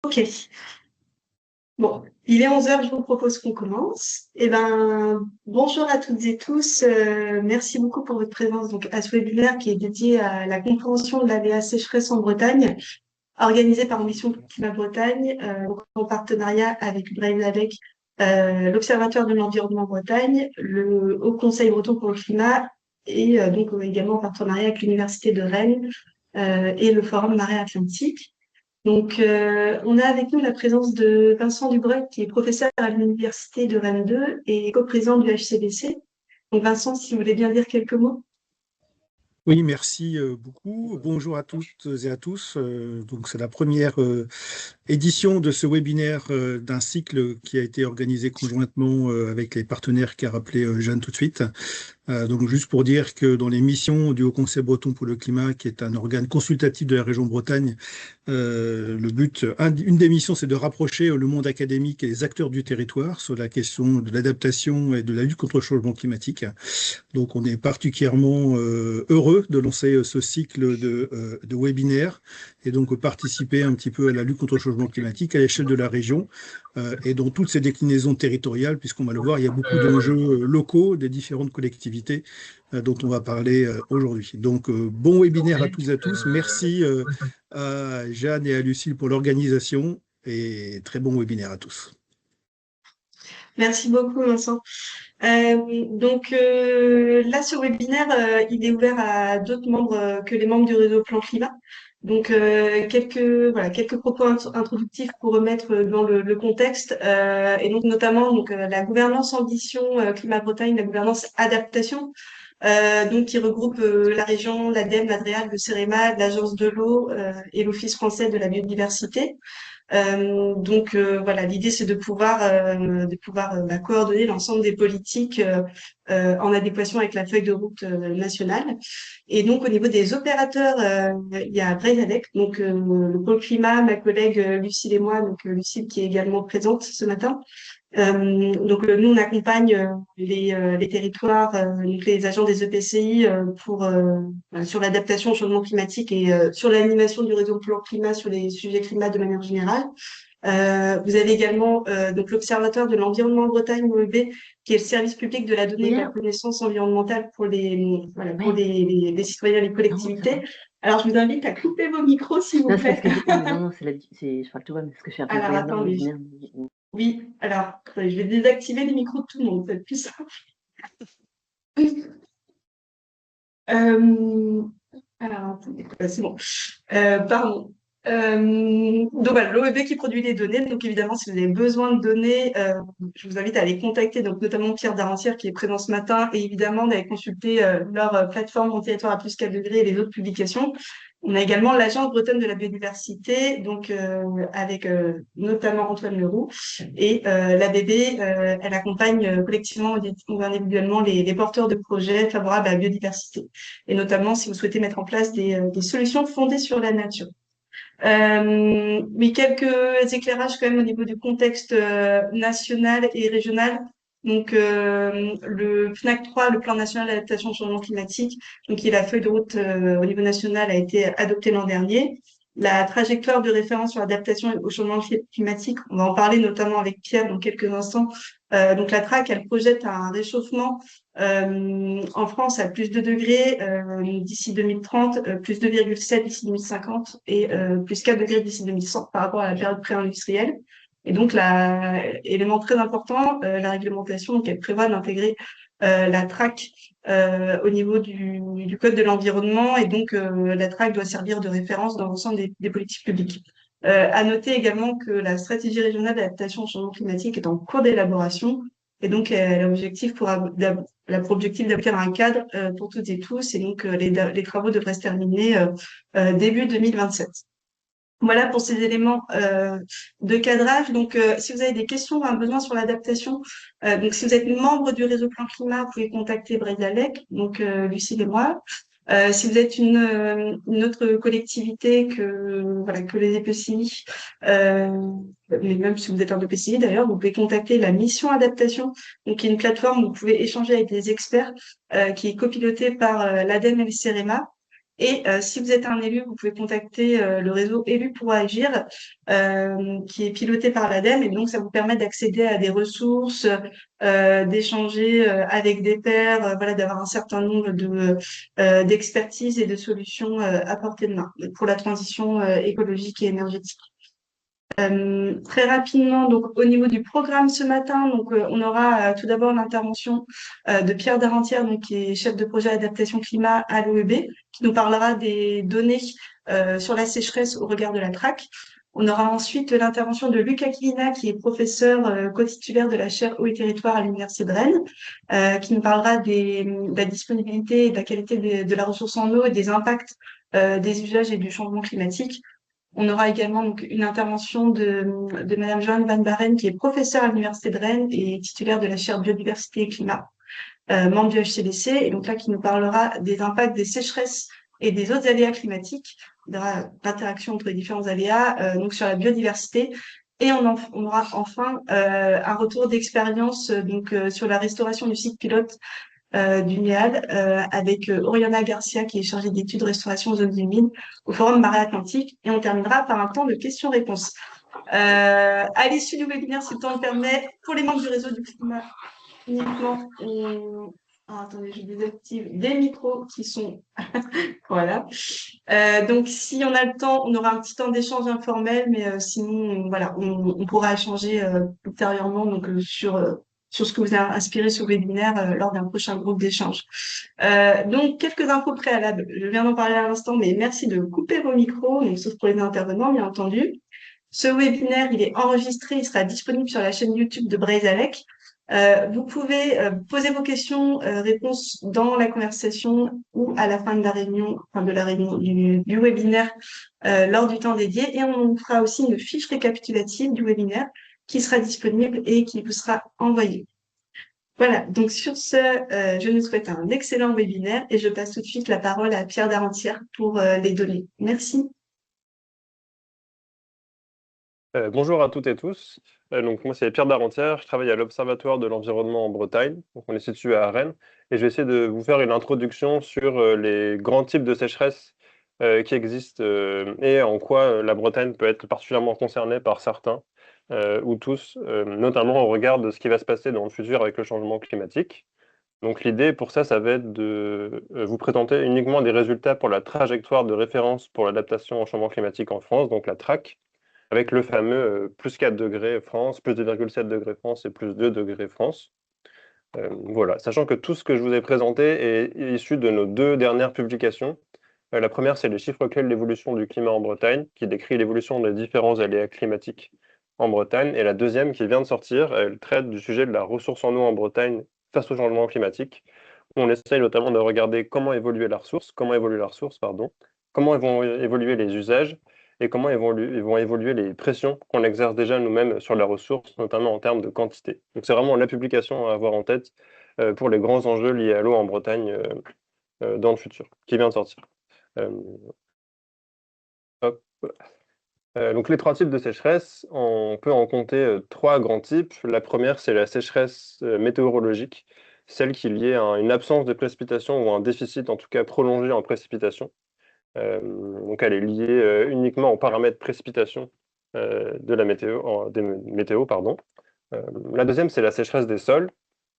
Ok. Bon, il est 11 heures, je vous propose qu'on commence. Bonjour à toutes et tous. Merci beaucoup pour votre présence donc, à ce webinaire qui est dédié à la compréhension de l'aléa sécheresse en Bretagne, organisé par Ambition Climat Bretagne, donc en partenariat avec Brave avec l'Observatoire de l'environnement Bretagne, le Haut Conseil breton pour le climat et donc également en partenariat avec l'Université de Rennes et le Forum Marée Atlantique. Donc, on a avec nous la présence de Vincent Dubreuil, qui est professeur à l'Université de Rennes 2 et coprésident du HCBC. Donc, Vincent, si vous voulez bien dire quelques mots. Oui, merci beaucoup. Bonjour à toutes et à tous. Donc, c'est la première édition de ce webinaire d'un cycle qui a été organisé conjointement avec les partenaires qu'a rappelé Jeanne tout de suite. Donc, juste pour dire que dans les missions du Haut Conseil breton pour le climat, qui est un organe consultatif de la région Bretagne, le but, une des missions, c'est de rapprocher le monde académique et les acteurs du territoire sur la question de l'adaptation et de la lutte contre le changement climatique. Donc, on est particulièrement heureux de lancer ce cycle de webinaires et donc participer un petit peu à la lutte contre le changement climatique à l'échelle de la région et dans toutes ces déclinaisons territoriales, puisqu'on va le voir, il y a beaucoup d'enjeux locaux des différentes collectivités dont on va parler aujourd'hui. Donc, bon webinaire à toutes et à tous. Merci à Jeanne et à Lucille pour l'organisation et très bon webinaire à tous. Merci beaucoup, Vincent. Là, ce webinaire, il est ouvert à d'autres membres que les membres du réseau Plan Climat. Donc, quelques propos introductifs pour remettre dans le contexte, et donc notamment la gouvernance ambition Climat Bretagne, la gouvernance adaptation, donc qui regroupe la région, l'ADEME, l'ADREAL, le CEREMA, l'Agence de l'eau et l'Office français de la biodiversité. L'idée c'est de pouvoir coordonner l'ensemble des politiques en adéquation avec la feuille de route nationale. Et donc au niveau des opérateurs, il y a Braisadec, donc le pôle climat, ma collègue Lucille et moi, donc Lucille qui est également présente ce matin. Nous on accompagne les territoires, donc les agents des EPCI sur l'adaptation au changement climatique et sur l'animation du réseau Plan Climat sur les sujets climat de manière générale. Vous avez également donc l'Observatoire de l'environnement en Bretagne, OEB, qui est le service public de la donnée et de la connaissance environnementale pour les citoyens et les collectivités. Alors, je vous invite à couper vos micros, s'il vous plaît. Non, je parle tout bas, parce que je suis un peu Alors, attendez. Oui, alors, je vais désactiver les micros de tout le monde, c'est plus simple. Alors, attendez, c'est bon. Pardon. L'OEB qui produit les données. Donc, évidemment, si vous avez besoin de données, je vous invite à les contacter, donc notamment Pierre Darancière qui est présent ce matin, et évidemment d'aller consulter leur plateforme Mon territoire à plus 4 degrés et les autres publications. On a également l'Agence bretonne de la biodiversité, donc avec notamment Antoine Leroux, et l'ABB, elle accompagne collectivement ou individuellement les porteurs de projets favorables à la biodiversité, et notamment si vous souhaitez mettre en place des solutions fondées sur la nature. Oui, quelques éclairages quand même au niveau du contexte national et régional. Donc, le PNAC 3, le Plan national d'adaptation au changement climatique, donc qui est la feuille de route au niveau national, a été adoptée l'an dernier. La trajectoire de référence sur l'adaptation au changement climatique, on va en parler notamment avec Pierre dans quelques instants. Donc, la TRAC, elle projette un réchauffement en France à plus 2 degrés d'ici 2030, plus 2,7 d'ici 2050 et plus 4 degrés d'ici 2100 par rapport à la période pré-industrielle. Et donc, élément très important, la réglementation, donc elle prévoit d'intégrer la TRAC au niveau du Code de l'environnement, et donc la TRAC doit servir de référence dans l'ensemble des politiques publiques. À noter également que la stratégie régionale d'adaptation au changement climatique est en cours d'élaboration, et donc elle a pour objectif d'aboutir à un cadre pour toutes et tous, et donc les travaux devraient se terminer début 2027. Voilà pour ces éléments de cadrage. Donc, si vous avez des questions ou un besoin sur l'adaptation, donc si vous êtes membre du réseau Plan Climat, vous pouvez contacter Braisadec, donc Lucille et moi. Si vous êtes une autre collectivité que les EPCI, mais même si vous êtes un EPCI d'ailleurs, vous pouvez contacter la mission adaptation, donc qui est une plateforme où vous pouvez échanger avec des experts, qui est copilotée par l'ADEME et le CEREMA. Et si vous êtes un élu, vous pouvez contacter le réseau Élus pour agir, qui est piloté par l'ADEME. Et donc, ça vous permet d'accéder à des ressources, d'échanger avec des pairs, voilà, d'avoir un certain nombre d'expertises et de solutions à portée de main pour la transition écologique et énergétique. Très rapidement, donc au niveau du programme ce matin, donc on aura tout d'abord l'intervention de Pierre Darentière, donc qui est chef de projet adaptation climat à l'OEB, qui nous parlera des données sur la sécheresse au regard de la TRAC. On aura ensuite l'intervention de Luc Aquilina, qui est professeur co-titulaire de la chaire Eau et Territoire à l'Université de Rennes, qui nous parlera de la disponibilité et de la qualité de la ressource en eau et des impacts des usages et du changement climatique. On aura également donc une intervention de Madame Joanne Van Baren, qui est professeure à l'Université de Rennes et titulaire de la chaire Biodiversité et Climat, membre du HCDC, et donc là qui nous parlera des impacts des sécheresses et des autres aléas climatiques, l'interaction entre les différents aléas, donc sur la biodiversité. Et on aura enfin un retour d'expérience donc sur la restauration du site pilote du NEAD avec Oriana Garcia qui est chargée d'études restauration aux zones humides au Forum Marais Atlantique, et on terminera par un temps de questions-réponses. À l'issue du webinaire, si le temps le permet, pour les membres du réseau du climat, uniquement attendez, je désactive des micros qui sont voilà. Donc si on a le temps, on aura un petit temps d'échange informel, mais sinon voilà, on pourra échanger ultérieurement donc sur ce que vous a inspiré ce webinaire lors d'un prochain groupe d'échange. Donc quelques infos préalables. Je viens d'en parler à l'instant, mais merci de couper vos micros, donc sauf pour les intervenants bien entendu. Ce webinaire, il est enregistré, il sera disponible sur la chaîne YouTube de Breizalec. Vous pouvez poser vos questions, réponses dans la conversation ou à la fin de la réunion, du webinaire lors du temps dédié. Et on fera aussi une fiche récapitulative du webinaire qui sera disponible et qui vous sera envoyée. Voilà, donc sur ce, je nous souhaite un excellent webinaire et je passe tout de suite la parole à Pierre Darentière pour les données. Merci. Bonjour à toutes et tous. Donc moi c'est Pierre Darentière, je travaille à l'Observatoire de l'environnement en Bretagne. Donc on est situé à Rennes et je vais essayer de vous faire une introduction sur les grands types de sécheresse qui existent et en quoi la Bretagne peut être particulièrement concernée par certains ou tous, notamment au regard de ce qui va se passer dans le futur avec le changement climatique. Donc l'idée pour ça, ça va être de vous présenter uniquement des résultats pour la trajectoire de référence pour l'adaptation au changement climatique en France, donc la TRAC, avec le fameux plus 4 degrés France, plus 2,7 degrés France et plus 2 degrés France. Voilà, sachant que tout ce que je vous ai présenté est issu de nos deux dernières publications. La première, c'est les chiffres clés de l'évolution du climat en Bretagne, qui décrit l'évolution des différents aléas climatiques en Bretagne. Et la deuxième, qui vient de sortir, elle traite du sujet de la ressource en eau en Bretagne face au changement climatique. On essaye notamment de regarder comment évolue la ressource, comment vont évoluer les usages, et comment ils vont évoluer les pressions qu'on exerce déjà nous-mêmes sur la ressource, notamment en termes de quantité. Donc c'est vraiment la publication à avoir en tête pour les grands enjeux liés à l'eau en Bretagne dans le futur, qui vient de sortir. Hop. Donc les trois types de sécheresse, on peut en compter trois grands types. La première, c'est la sécheresse météorologique, celle qui est liée à une absence de précipitation ou un déficit, en tout cas prolongé en précipitation. Donc elle est liée uniquement aux paramètres précipitation de la météo, pardon. La deuxième, c'est la sécheresse des sols.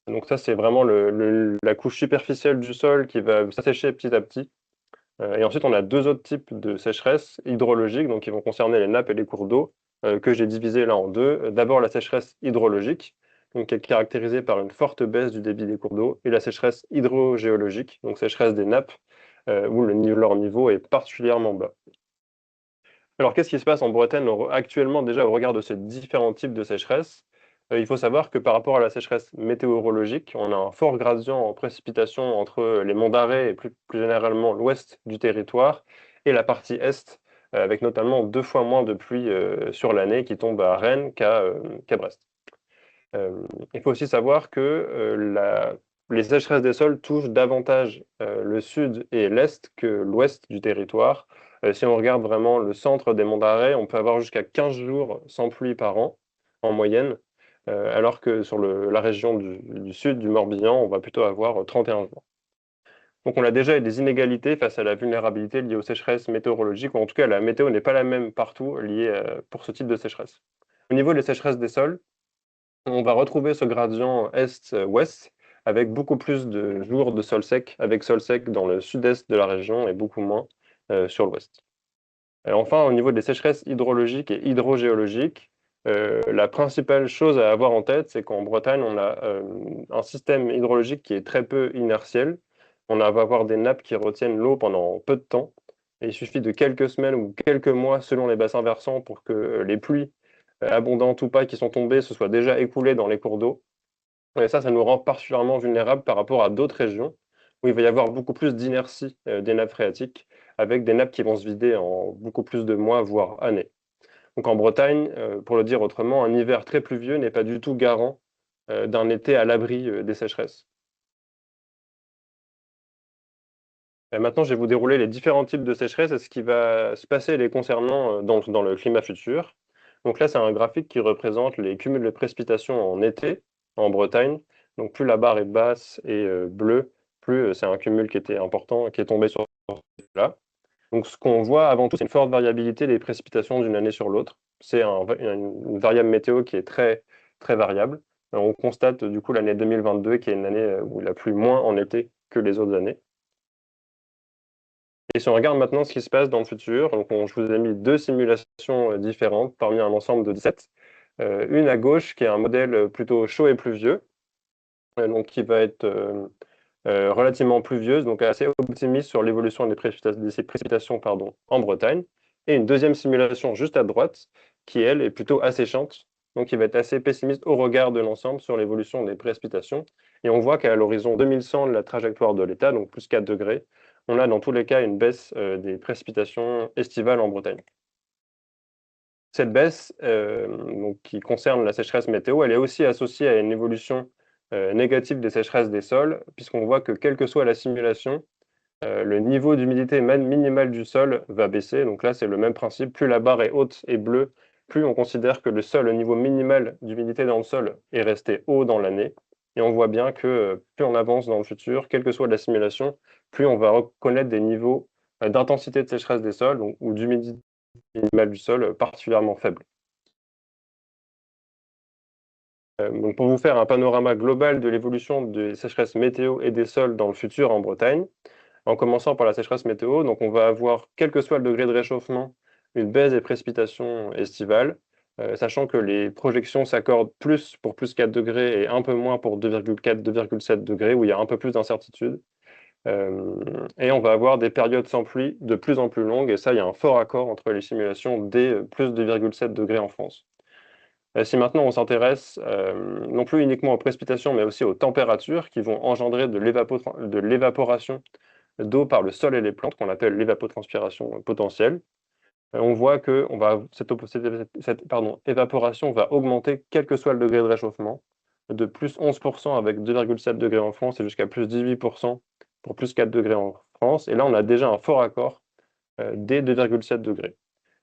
Donc ça, c'est vraiment la couche superficielle du sol qui va s'assécher petit à petit. Et ensuite, on a deux autres types de sécheresse hydrologique, donc qui vont concerner les nappes et les cours d'eau, que j'ai divisé là en deux. D'abord, la sécheresse hydrologique, donc qui est caractérisée par une forte baisse du débit des cours d'eau, et la sécheresse hydrogéologique, donc sécheresse des nappes, où leur niveau est particulièrement bas. Alors, qu'est-ce qui se passe en Bretagne actuellement déjà au regard de ces différents types de sécheresse? Il faut savoir que par rapport à la sécheresse météorologique, on a un fort gradient en précipitation entre les monts d'Arrée et plus généralement l'ouest du territoire et la partie est, avec notamment 2 fois moins de pluie sur l'année qui tombe à Rennes qu'à Brest. Il faut aussi savoir que les sécheresses des sols touchent davantage le sud et l'est que l'ouest du territoire. Si on regarde vraiment le centre des monts d'Arrée, on peut avoir jusqu'à 15 jours sans pluie par an en moyenne, alors que sur la région du sud, du Morbihan, on va plutôt avoir 31 jours. Donc on a déjà des inégalités face à la vulnérabilité liée aux sécheresses météorologiques, ou en tout cas la météo n'est pas la même partout liée pour ce type de sécheresse. Au niveau des sécheresses des sols, on va retrouver ce gradient est-ouest avec beaucoup plus de jours de sol sec, avec sol sec dans le sud-est de la région et beaucoup moins sur l'ouest. Et enfin, au niveau des sécheresses hydrologiques et hydrogéologiques, la principale chose à avoir en tête, c'est qu'en Bretagne, on a un système hydrologique qui est très peu inertiel. On va avoir des nappes qui retiennent l'eau pendant peu de temps. Et il suffit de quelques semaines ou quelques mois selon les bassins versants pour que les pluies abondantes ou pas qui sont tombées se soient déjà écoulées dans les cours d'eau. Et ça nous rend particulièrement vulnérables par rapport à d'autres régions où il va y avoir beaucoup plus d'inertie des nappes phréatiques, avec des nappes qui vont se vider en beaucoup plus de mois, voire années. Donc en Bretagne, pour le dire autrement, un hiver très pluvieux n'est pas du tout garant d'un été à l'abri des sécheresses. Et maintenant, je vais vous dérouler les différents types de sécheresses et ce qui va se passer les concernant dans le climat futur. Donc là, c'est un graphique qui représente les cumuls de précipitations en été en Bretagne. Donc plus la barre est basse et bleue, plus c'est un cumul qui était important, qui est tombé sur là. Donc ce qu'on voit avant tout, c'est une forte variabilité des précipitations d'une année sur l'autre. C'est une variable météo qui est très, très variable. On constate du coup l'année 2022 qui est une année où il a plu moins en été que les autres années. Et si on regarde maintenant ce qui se passe dans le futur, donc je vous ai mis deux simulations différentes parmi un ensemble de 17. Une à gauche qui est un modèle plutôt chaud et pluvieux, donc qui va être relativement pluvieuse, donc assez optimiste sur l'évolution des précipitations en Bretagne. Et une deuxième simulation juste à droite, qui elle est plutôt asséchante, donc qui va être assez pessimiste au regard de l'ensemble sur l'évolution des précipitations. Et on voit qu'à l'horizon 2100 de la trajectoire de l'État, donc plus 4 degrés, on a dans tous les cas une baisse des précipitations estivales en Bretagne. Cette baisse, donc, qui concerne la sécheresse météo, elle est aussi associée à une évolution négative des sécheresses des sols, puisqu'on voit que quelle que soit la simulation, le niveau d'humidité minimale du sol va baisser. Donc là, c'est le même principe. Plus la barre est haute et bleue, plus on considère que le niveau minimal d'humidité dans le sol est resté haut dans l'année. Et on voit bien que plus on avance dans le futur, quelle que soit la simulation, plus on va reconnaître des niveaux d'intensité de sécheresse des sols ou d'humidité minimale du sol particulièrement faibles. Donc pour vous faire un panorama global de l'évolution des sécheresses météo et des sols dans le futur en Bretagne, en commençant par la sécheresse météo, donc on va avoir, quel que soit le degré de réchauffement, une baisse des précipitations estivales, sachant que les projections s'accordent plus pour plus 4 degrés et un peu moins pour 2,4, 2,7 degrés, où il y a un peu plus d'incertitude. Et on va avoir des périodes sans pluie de plus en plus longues, et ça, il y a un fort accord entre les simulations des plus 2,7 degrés en France. Si maintenant on s'intéresse non plus uniquement aux précipitations, mais aussi aux températures qui vont engendrer de l'évaporation d'eau par le sol et les plantes, qu'on appelle l'évapotranspiration potentielle, on voit que cette évaporation va augmenter quel que soit le degré de réchauffement, de plus 11% avec 2,7 degrés en France et jusqu'à plus 18% pour plus 4 degrés en France. Et là, on a déjà un fort accord dès 2,7 degrés.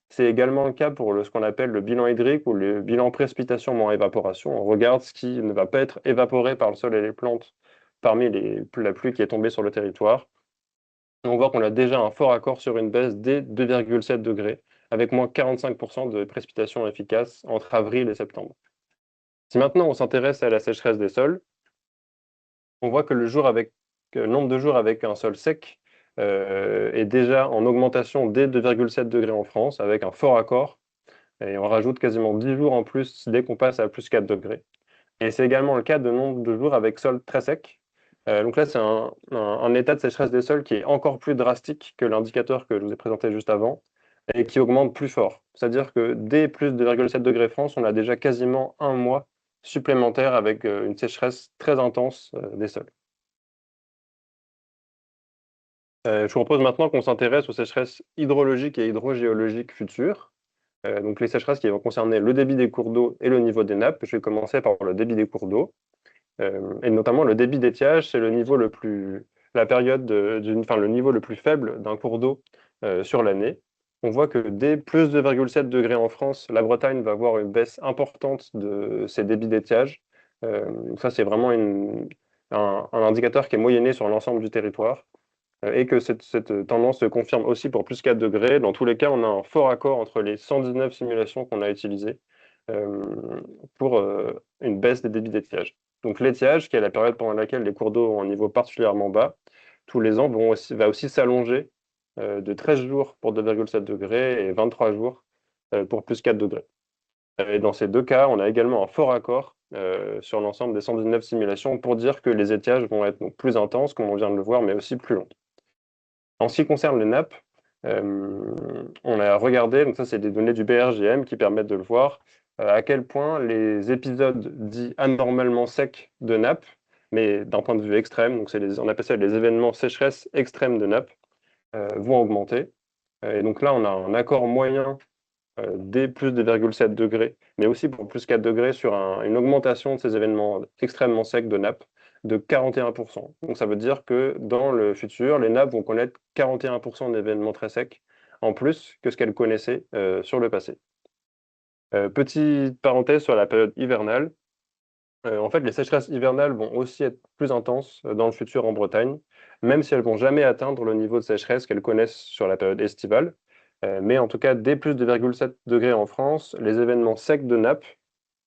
C'est également le cas pour ce qu'on appelle le bilan hydrique ou le bilan précipitation moins évaporation. On regarde ce qui ne va pas être évaporé par le sol et les plantes parmi la pluie qui est tombée sur le territoire. On voit qu'on a déjà un fort accord sur une baisse dès 2,7 degrés, avec moins 45% de précipitations efficaces entre avril et septembre. Si maintenant on s'intéresse à la sécheresse des sols, on voit que le nombre de jours avec un sol sec est déjà en augmentation dès 2,7 degrés en France, avec un fort accord, et on rajoute quasiment 10 jours en plus dès qu'on passe à plus 4 degrés. Et c'est également le cas de nombre de jours avec sol très sec. Donc là, c'est un état de sécheresse des sols qui est encore plus drastique que l'indicateur que je vous ai présenté juste avant, et qui augmente plus fort. C'est-à-dire que dès plus de 2,7 degrés France, on a déjà quasiment un mois supplémentaire avec une sécheresse très intense des sols. Je vous propose maintenant qu'on s'intéresse aux sécheresses hydrologiques et hydrogéologiques futures. Donc les sécheresses qui vont concerner le débit des cours d'eau et le niveau des nappes. Je vais commencer par le débit des cours d'eau. Et notamment le débit d'étiage, c'est le niveau le plus faible d'un cours d'eau sur l'année. On voit que dès plus de 2,7 degrés en France, la Bretagne va avoir une baisse importante de ses débits d'étiage. Ça, c'est vraiment un indicateur qui est moyenné sur l'ensemble du territoire. et que cette tendance se confirme aussi pour plus 4 degrés. Dans tous les cas, on a un fort accord entre les 119 simulations qu'on a utilisées pour une baisse des débits d'étiage. Donc l'étiage, qui est la période pendant laquelle les cours d'eau ont un niveau particulièrement bas, tous les ans va aussi s'allonger de 13 jours pour 2,7 degrés et 23 jours pour plus 4 degrés. Et dans ces deux cas, on a également un fort accord sur l'ensemble des 119 simulations pour dire que les étiages vont être donc plus intenses, comme on vient de le voir, mais aussi plus longs. En ce qui concerne les nappes, on a regardé, donc ça c'est des données du BRGM qui permettent de le voir, à quel point les épisodes dits anormalement secs de nappes, mais d'un point de vue extrême, donc on appelle ça les événements sécheresse extrêmes de nappes, vont augmenter. Et donc là, on a un accord moyen dès plus 2,7 degrés, mais aussi pour plus 4 degrés sur une augmentation de ces événements extrêmement secs de nappes de 41%. Donc ça veut dire que dans le futur, les nappes vont connaître 41% d'événements très secs, en plus que ce qu'elles connaissaient sur le passé. Petite parenthèse sur la période hivernale. En fait, les sécheresses hivernales vont aussi être plus intenses dans le futur en Bretagne, même si elles ne vont jamais atteindre le niveau de sécheresse qu'elles connaissent sur la période estivale. Mais en tout cas, dès plus de 2,7 degrés en France, les événements secs de nappe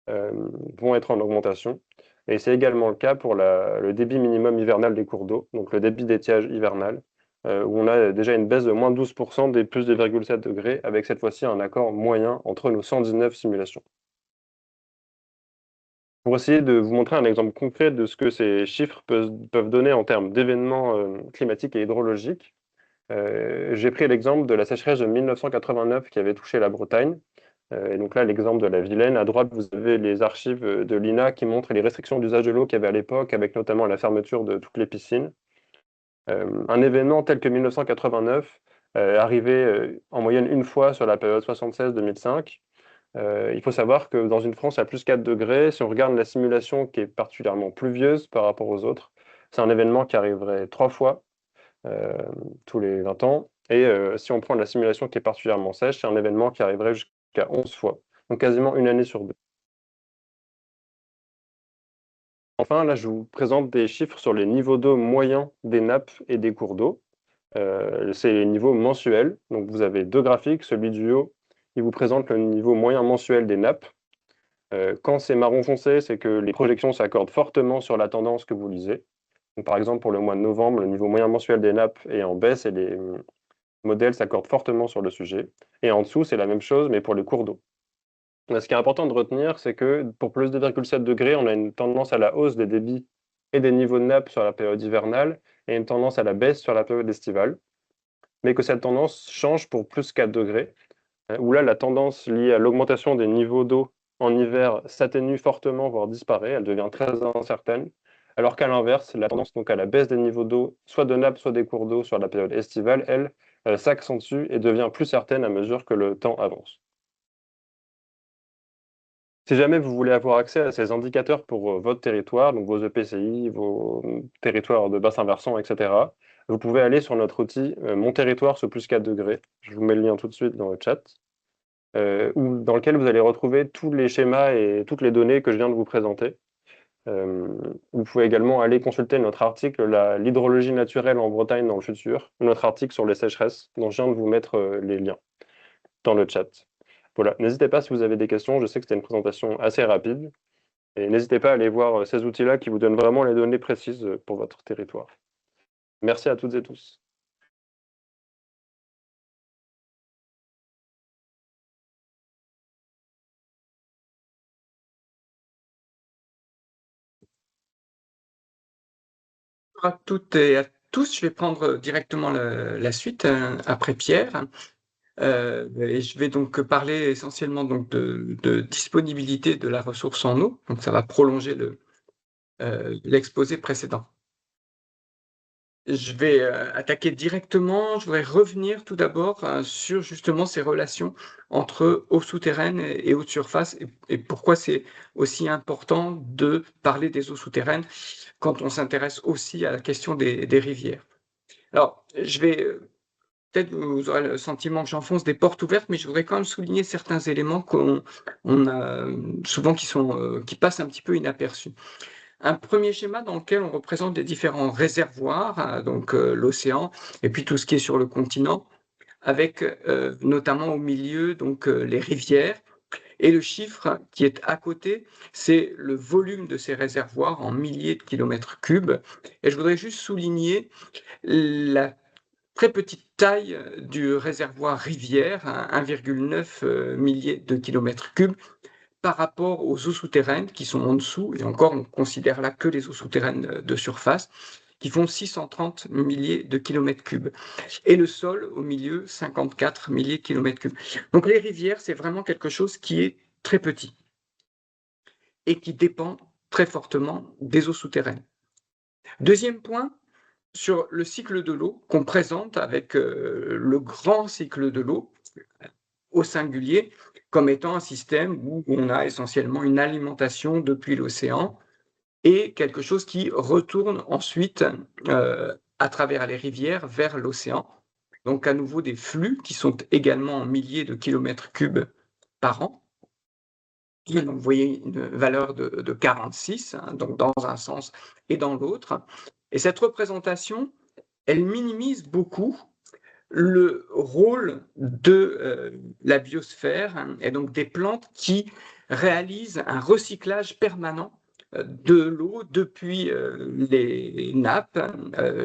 vont être en augmentation. Et c'est également le cas pour le débit minimum hivernal des cours d'eau, donc le débit d'étiage hivernal, où on a déjà une baisse de moins 12% des plus de 2,7 degrés, avec cette fois-ci un accord moyen entre nos 119 simulations. Pour essayer de vous montrer un exemple concret de ce que ces chiffres peuvent donner en termes d'événements climatiques et hydrologiques, j'ai pris l'exemple de la sécheresse de 1989 qui avait touché la Bretagne. Et donc là, l'exemple de la Vilaine. À droite, vous avez les archives de l'INA qui montrent les restrictions d'usage de l'eau qu'il y avait à l'époque, avec notamment la fermeture de toutes les piscines. Un événement tel que 1989 arrivait en moyenne une fois sur la période 76-2005. Il faut savoir que dans une France à plus 4 degrés, si on regarde la simulation qui est particulièrement pluvieuse par rapport aux autres, c'est un événement qui arriverait 3 fois tous les 20 ans. Et si on prend la simulation qui est particulièrement sèche, c'est un événement qui arriverait jusqu'à 11 fois, donc quasiment une année sur deux. Enfin, là, je vous présente des chiffres sur les niveaux d'eau moyens des nappes et des cours d'eau. C'est les niveaux mensuels. Donc vous avez deux graphiques. Celui du haut, il vous présente le niveau moyen mensuel des nappes. Quand c'est marron foncé, c'est que les projections s'accordent fortement sur la tendance que vous lisez. Donc, par exemple, pour le mois de novembre, le niveau moyen mensuel des nappes est en baisse et les modèles s'accordent fortement sur le sujet. Et en dessous, c'est la même chose, mais pour les cours d'eau. Ce qui est important de retenir, c'est que pour plus de 2,7 degrés, on a une tendance à la hausse des débits et des niveaux de nappe sur la période hivernale et une tendance à la baisse sur la période estivale. Mais que cette tendance change pour plus 4 degrés, où là, la tendance liée à l'augmentation des niveaux d'eau en hiver s'atténue fortement, voire disparaît, elle devient très incertaine, alors qu'à l'inverse, la tendance donc à la baisse des niveaux d'eau, soit de nappe, soit des cours d'eau sur la période estivale, elle, s'accentue et devient plus certaine à mesure que le temps avance. Si jamais vous voulez avoir accès à ces indicateurs pour votre territoire, donc vos EPCI, vos territoires de bassin versant, etc., vous pouvez aller sur notre outil Mon territoire sous plus 4 degrés. Je vous mets le lien tout de suite dans le chat. Dans lequel vous allez retrouver tous les schémas et toutes les données que je viens de vous présenter. Vous pouvez également aller consulter notre article « L'hydrologie naturelle en Bretagne dans le futur », notre article sur les sécheresses, dont je viens de vous mettre les liens dans le chat. Voilà, n'hésitez pas si vous avez des questions, je sais que c'était une présentation assez rapide, et n'hésitez pas à aller voir ces outils-là qui vous donnent vraiment les données précises pour votre territoire. Merci à toutes et tous. Bonjour à toutes et à tous, je vais prendre directement la suite après Pierre. Et je vais donc parler essentiellement donc de disponibilité de la ressource en eau. Donc ça va prolonger l'exposé précédent. Je vais attaquer directement. Je voudrais revenir tout d'abord sur justement ces relations entre eau souterraine et eau de surface et pourquoi c'est aussi important de parler des eaux souterraines quand on s'intéresse aussi à la question des rivières. Alors, je vais peut-être vous aurez le sentiment que j'enfonce des portes ouvertes, mais je voudrais quand même souligner certains éléments qu'on a souvent qui passent un petit peu inaperçus. un premier schéma dans lequel on représente les différents réservoirs, donc l'océan, et puis tout ce qui est sur le continent, avec notamment au milieu donc les rivières. Et le chiffre qui est à côté, c'est le volume de ces réservoirs en milliers de kilomètres cubes. Et je voudrais juste souligner la très petite taille du réservoir rivière, 1,9 millier de kilomètres cubes, par rapport aux eaux souterraines qui sont en dessous, et encore on considère là que les eaux souterraines de surface, qui font 630 milliers de kilomètres cubes. Et le sol, au milieu, 54 milliers de kilomètres cubes. Donc les rivières, c'est vraiment quelque chose qui est très petit et qui dépend très fortement des eaux souterraines. Deuxième point, sur le cycle de l'eau qu'on présente avec le grand cycle de l'eau au singulier comme étant un système où on a essentiellement une alimentation depuis l'océan et quelque chose qui retourne ensuite à travers les rivières vers l'océan. Donc à nouveau des flux qui sont également en milliers de kilomètres cubes par an. Donc, vous voyez une valeur de 46, donc dans un sens et dans l'autre. Et cette représentation, elle minimise beaucoup le rôle de la biosphère et donc des plantes qui réalisent un recyclage permanent de l'eau depuis les nappes,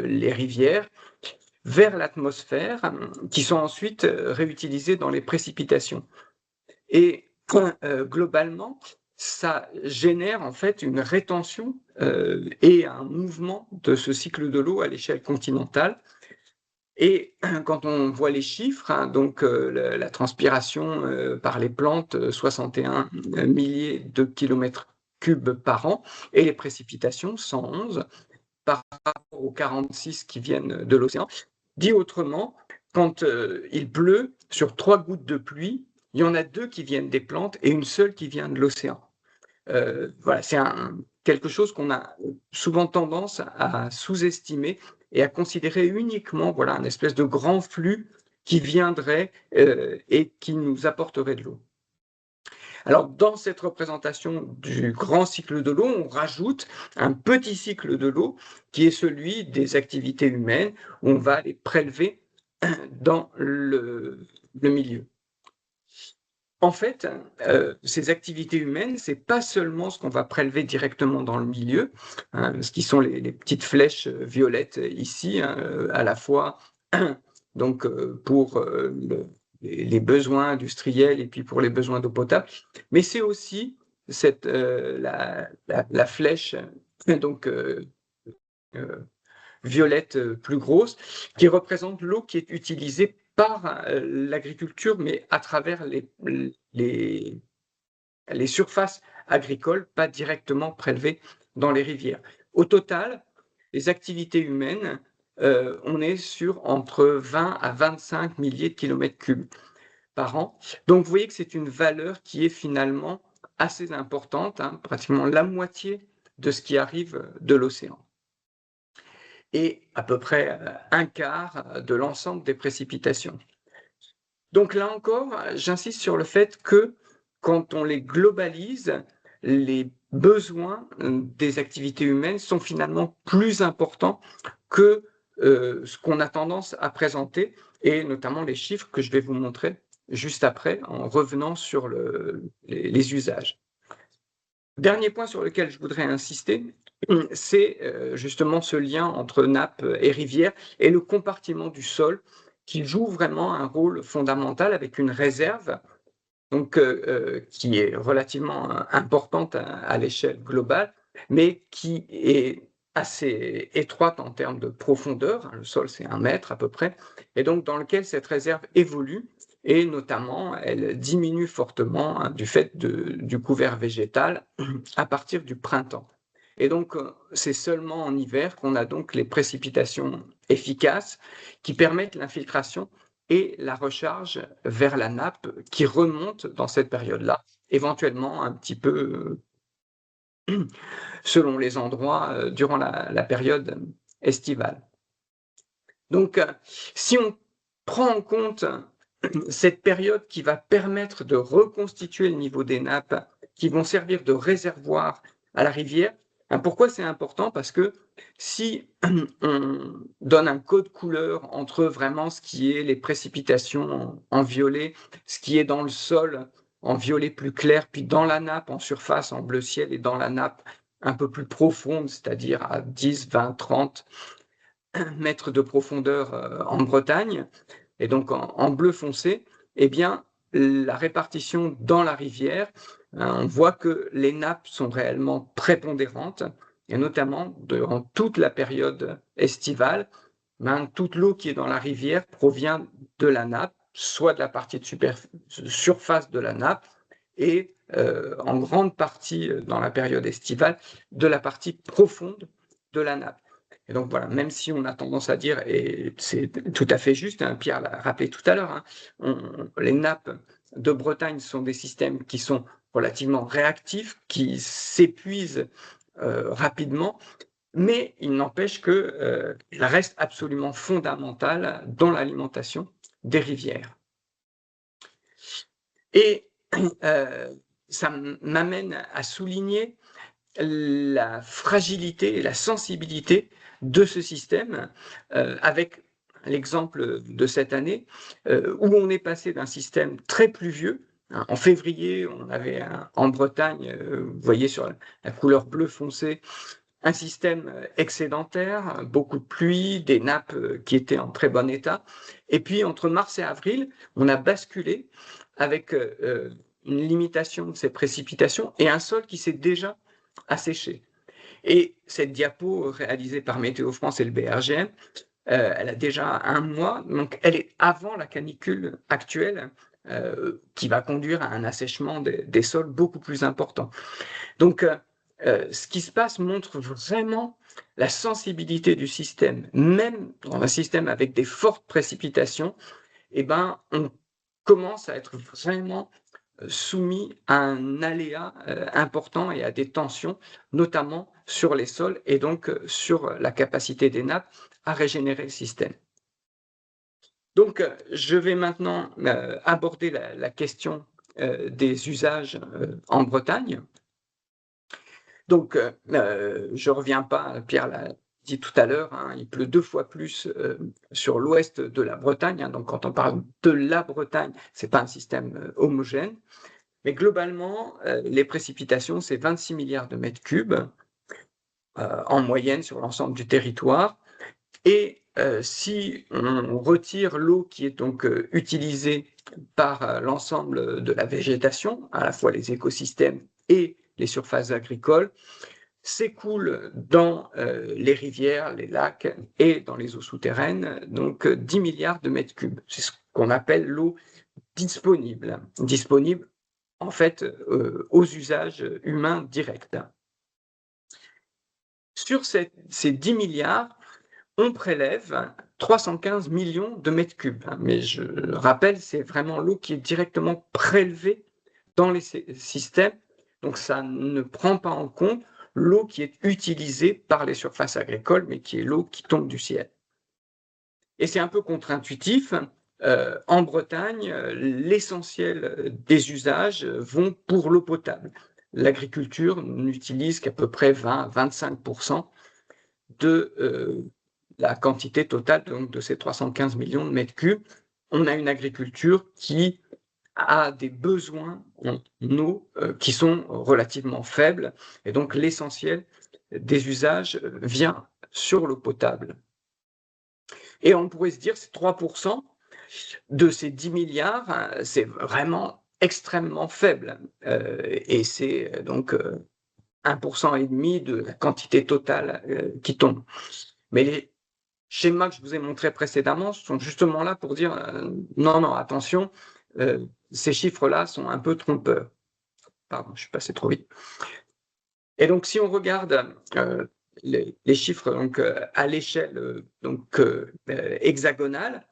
les rivières, vers l'atmosphère, qui sont ensuite réutilisées dans les précipitations. Et globalement, ça génère en fait une rétention et un mouvement de ce cycle de l'eau à l'échelle continentale. Et quand on voit les chiffres, donc la transpiration par les plantes, 61 milliers de kilomètres cubes par an, et les précipitations, 111, par rapport aux 46 qui viennent de l'océan. Dit autrement, quand il pleut, sur 3 gouttes de pluie, il y en a 2 qui viennent des plantes et une seule qui vient de l'océan. Voilà, c'est quelque chose qu'on a souvent tendance à sous-estimer et à considérer uniquement voilà, un espèce de grand flux qui viendrait et qui nous apporterait de l'eau. Alors, dans cette représentation du grand cycle de l'eau, on rajoute un petit cycle de l'eau qui est celui des activités humaines, où on va les prélever dans le milieu. En fait, ces activités humaines, c'est pas seulement ce qu'on va prélever directement dans le milieu, ce qui sont les petites flèches violettes ici, à la fois donc pour les besoins industriels et puis pour les besoins d'eau potable, mais c'est aussi la flèche donc violette plus grosse qui représente l'eau qui est utilisée par l'agriculture, mais à travers les surfaces agricoles, pas directement prélevées dans les rivières. Au total, les activités humaines, on est sur entre 20 à 25 milliers de kilomètres cubes par an. Donc, vous voyez que c'est une valeur qui est finalement assez importante, pratiquement la moitié de ce qui arrive de l'océan. Et à peu près un quart de l'ensemble des précipitations. Donc là encore, j'insiste sur le fait que quand on les globalise, les besoins des activités humaines sont finalement plus importants que ce qu'on a tendance à présenter, et notamment les chiffres que je vais vous montrer juste après en revenant sur les usages. Dernier point sur lequel je voudrais insister, c'est justement ce lien entre nappes et rivières et le compartiment du sol qui joue vraiment un rôle fondamental avec une réserve donc, qui est relativement importante à l'échelle globale, mais qui est assez étroite en termes de profondeur. Le sol, c'est 1 mètre à peu près, et donc dans lequel cette réserve évolue, et notamment, elle diminue fortement du fait du couvert végétal à partir du printemps. Et donc, c'est seulement en hiver qu'on a donc les précipitations efficaces qui permettent l'infiltration et la recharge vers la nappe qui remonte dans cette période-là, éventuellement un petit peu selon les endroits durant la période estivale. Donc, si on prend en compte cette période qui va permettre de reconstituer le niveau des nappes, qui vont servir de réservoir à la rivière, Pourquoi c'est important? Parce que si on donne un code couleur entre vraiment ce qui est les précipitations en violet, ce qui est dans le sol en violet plus clair, puis dans la nappe en surface en bleu ciel et dans la nappe un peu plus profonde, c'est-à-dire à 10, 20, 30 mètres de profondeur en Bretagne, et donc en bleu foncé, eh bien, la répartition dans la rivière, on voit que les nappes sont réellement prépondérantes, et notamment durant toute la période estivale, toute l'eau qui est dans la rivière provient de la nappe, soit de la partie de surface de la nappe, et en grande partie dans la période estivale, de la partie profonde de la nappe. Et donc voilà, même si on a tendance à dire, et c'est tout à fait juste, hein, Pierre l'a rappelé tout à l'heure, les nappes de Bretagne sont des systèmes qui sont relativement réactifs, qui s'épuisent rapidement, mais il n'empêche qu'il reste absolument fondamental dans l'alimentation des rivières. Et ça m'amène à souligner la fragilité et la sensibilité de ce système, avec l'exemple de cette année, où on est passé d'un système très pluvieux. En février, on avait en Bretagne, vous voyez sur la couleur bleu foncé, un système excédentaire, beaucoup de pluie, des nappes qui étaient en très bon état. Et puis, entre mars et avril, on a basculé avec une limitation de ces précipitations et un sol qui s'est déjà asséché. Et cette diapo réalisée par Météo France et le BRGM, elle a déjà 1 mois, donc elle est avant la canicule actuelle qui va conduire à un assèchement des sols beaucoup plus important. Donc, ce qui se passe montre vraiment la sensibilité du système. Même dans un système avec des fortes précipitations, eh ben, on commence à être vraiment soumis à un aléa important et à des tensions, notamment sur les sols et donc sur la capacité des nappes à régénérer le système. Donc, je vais maintenant aborder la question des usages en Bretagne. Donc, je ne reviens pas, Pierre l'a dit tout à l'heure, hein, il pleut 2 fois plus sur l'ouest de la Bretagne. Hein, donc, quand on parle de la Bretagne, ce n'est pas un système homogène. Mais globalement, les précipitations, c'est 26 milliards de mètres cubes en moyenne sur l'ensemble du territoire. Et si on retire l'eau qui est donc utilisée par l'ensemble de la végétation, à la fois les écosystèmes et les surfaces agricoles, s'écoule dans les rivières, les lacs et dans les eaux souterraines, donc 10 milliards de mètres cubes. C'est ce qu'on appelle l'eau disponible. Disponible, en fait, aux usages humains directs. Sur ces 10 milliards, on prélève 315 millions de mètres cubes. Mais je rappelle, c'est vraiment l'eau qui est directement prélevée dans les systèmes. Donc, ça ne prend pas en compte l'eau qui est utilisée par les surfaces agricoles, mais qui est l'eau qui tombe du ciel. Et c'est un peu contre-intuitif. En Bretagne, l'essentiel des usages vont pour l'eau potable. L'agriculture n'utilise qu'à peu près 20-25% de la quantité totale donc, de ces 315 millions de mètres cubes. On a une agriculture qui a des besoins en eau qui sont relativement faibles, et donc l'essentiel des usages vient sur l'eau potable. Et on pourrait se dire, c'est 3% de ces 10 milliards, c'est vraiment extrêmement faible. Et c'est donc 1,5% de la quantité totale qui tombe. Mais les schémas que je vous ai montrés précédemment sont justement là pour dire non, attention, ces chiffres-là sont un peu trompeurs. Pardon, je suis passé trop vite. Et donc, si on regarde les chiffres donc, à l'échelle hexagonale,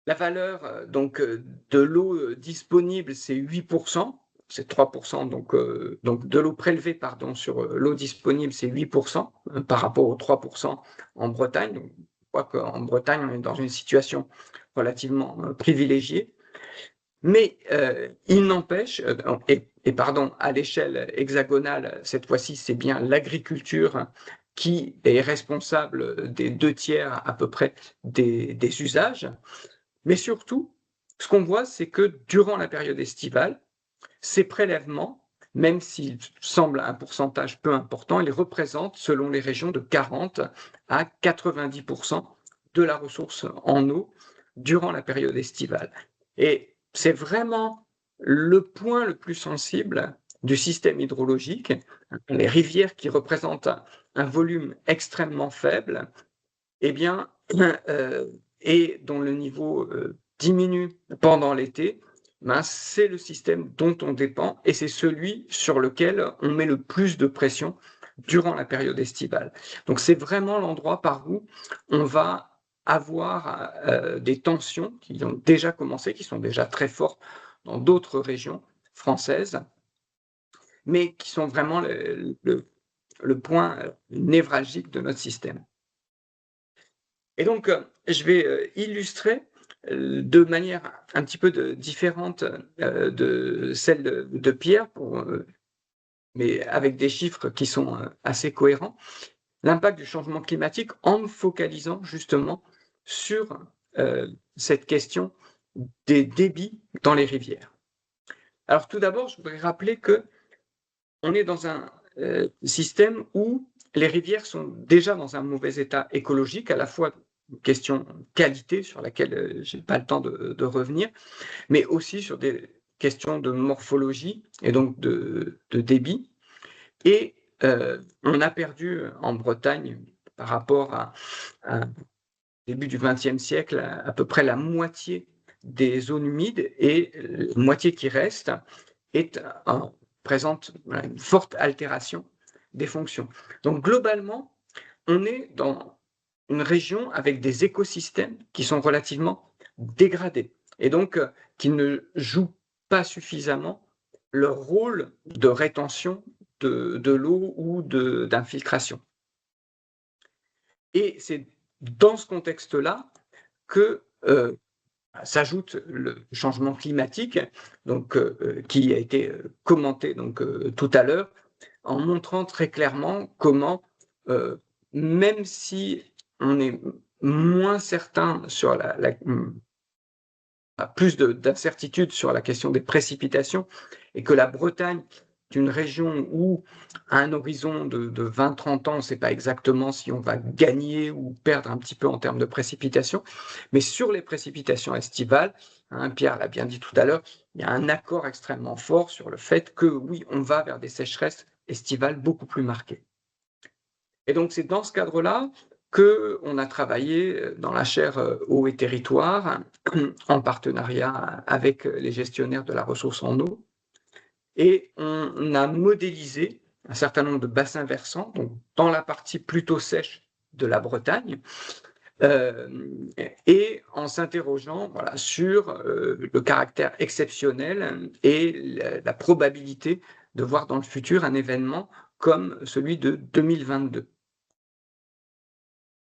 la valeur donc, de l'eau disponible, c'est 8%. C'est 3%, donc de l'eau prélevée pardon, sur l'eau disponible, c'est 8% par rapport aux 3% en Bretagne. Donc, on voit qu'en Bretagne, on est dans une situation relativement privilégiée. Mais il n'empêche, pardon, à l'échelle hexagonale, cette fois-ci, c'est bien l'agriculture qui est responsable des 2/3 à peu près des usages. Mais surtout, ce qu'on voit, c'est que durant la période estivale, ces prélèvements, même s'ils semblent un pourcentage peu important, ils représentent, selon les régions, de 40 à 90% de la ressource en eau durant la période estivale. Et c'est vraiment le point le plus sensible du système hydrologique. Les rivières qui représentent un volume extrêmement faible, eh bien, et dont le niveau diminue pendant l'été, ben, c'est le système dont on dépend et c'est celui sur lequel on met le plus de pression durant la période estivale. Donc c'est vraiment l'endroit par où on va avoir des tensions qui ont déjà commencé, qui sont déjà très fortes dans d'autres régions françaises, mais qui sont vraiment le point névralgique de notre système. Et donc, je vais illustrer de manière un petit peu différente de celle de Pierre, mais avec des chiffres qui sont assez cohérents, l'impact du changement climatique en me focalisant justement sur cette question des débits dans les rivières. Alors tout d'abord, je voudrais rappeler qu'on est dans un système où les rivières sont déjà dans un mauvais état écologique, à la fois une question qualité sur laquelle je n'ai pas le temps de revenir, mais aussi sur des questions de morphologie et donc de débit. Et on a perdu en Bretagne, par rapport à début du XXe siècle, à peu près la moitié des zones humides, et la moitié qui reste présente une forte altération des fonctions. Donc globalement, on est dans une région avec des écosystèmes qui sont relativement dégradés et donc qui ne jouent pas suffisamment leur rôle de rétention de l'eau ou d'infiltration. Et c'est dans ce contexte-là que s'ajoute le changement climatique, donc, qui a été commenté donc, tout à l'heure, en montrant très clairement comment, même si on est moins certain sur plus d'incertitude sur la question des précipitations, et que la Bretagne est une région où, à un horizon de 20-30 ans, on ne sait pas exactement si on va gagner ou perdre un petit peu en termes de précipitations, mais sur les précipitations estivales, Pierre l'a bien dit tout à l'heure, il y a un accord extrêmement fort sur le fait que oui, on va vers des sécheresses estivales beaucoup plus marquées. Et donc c'est dans ce cadre-là qu'on a travaillé dans la chaire Eau et Territoire en partenariat avec les gestionnaires de la ressource en eau, et on a modélisé un certain nombre de bassins versants, donc dans la partie plutôt sèche de la Bretagne, et en s'interrogeant sur le caractère exceptionnel et la probabilité de voir dans le futur un événement comme celui de 2022.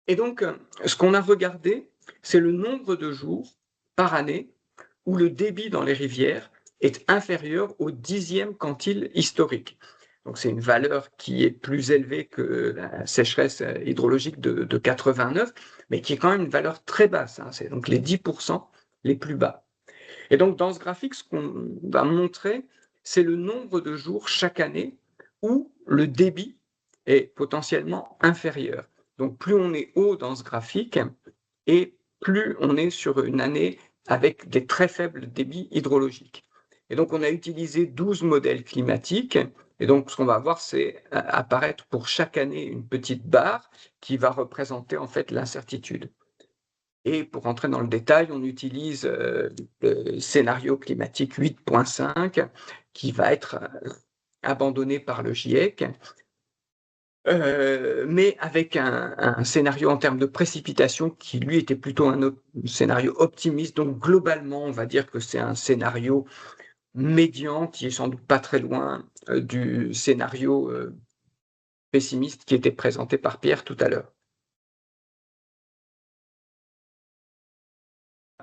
Et donc, ce qu'on a regardé, c'est le nombre de jours par année où le débit dans les rivières est inférieur au 10e quantile historique. Donc, c'est une valeur qui est plus élevée que la sécheresse hydrologique de 89, mais qui est quand même une valeur très basse. C'est donc les 10% les plus bas. Et donc, dans ce graphique, ce qu'on va montrer, c'est le nombre de jours chaque année où le débit est potentiellement inférieur. Donc, plus on est haut dans ce graphique, et plus on est sur une année avec des très faibles débits hydrologiques. Et donc, on a utilisé 12 modèles climatiques. Et donc, ce qu'on va voir, c'est apparaître pour chaque année une petite barre qui va représenter en fait l'incertitude. Et pour rentrer dans le détail, on utilise le scénario climatique 8.5 qui va être abandonné par le GIEC, mais avec un scénario en termes de précipitation qui, lui, était plutôt un scénario optimiste. Donc, globalement, on va dire que c'est un scénario médian qui est sans doute pas très loin du scénario pessimiste qui était présenté par Pierre tout à l'heure.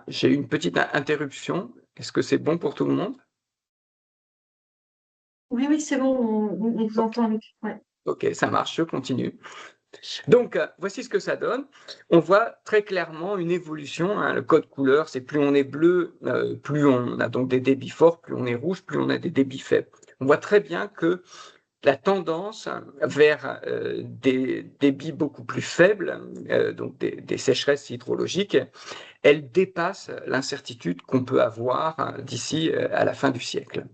J'ai eu une petite interruption. Est-ce que c'est bon pour tout le monde? Oui, oui, c'est bon, on vous entend, Luc. Ouais. Ok, ça marche, je continue. Donc, voici ce que ça donne. On voit très clairement une évolution, hein. Le code couleur, c'est plus on est bleu, plus on a donc des débits forts, plus on est rouge, plus on a des débits faibles. On voit très bien que la tendance vers des débits beaucoup plus faibles, donc des sécheresses hydrologiques, elle dépasse l'incertitude qu'on peut avoir d'ici à la fin du siècle.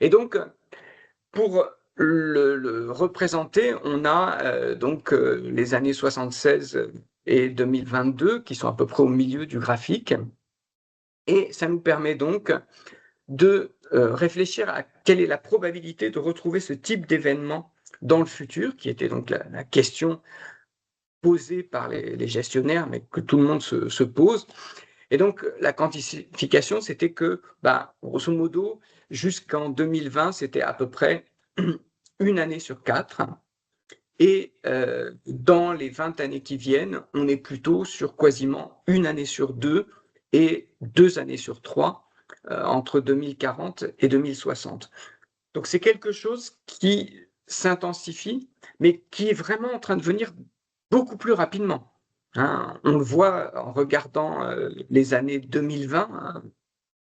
Et donc, pour le représenter, on a donc les années 76 et 2022 qui sont à peu près au milieu du graphique. Et ça nous permet donc de réfléchir à quelle est la probabilité de retrouver ce type d'événement dans le futur, qui était donc la question posée par les gestionnaires, mais que tout le monde se pose. Et donc, la quantification, c'était que, grosso modo, jusqu'en 2020, c'était à peu près une année sur 4. Et dans les 20 années qui viennent, on est plutôt sur quasiment une année sur 2 et 2 années sur 3 entre 2040 et 2060. Donc, c'est quelque chose qui s'intensifie, mais qui est vraiment en train de venir beaucoup plus rapidement. Hein, on le voit en regardant les années 2020, hein,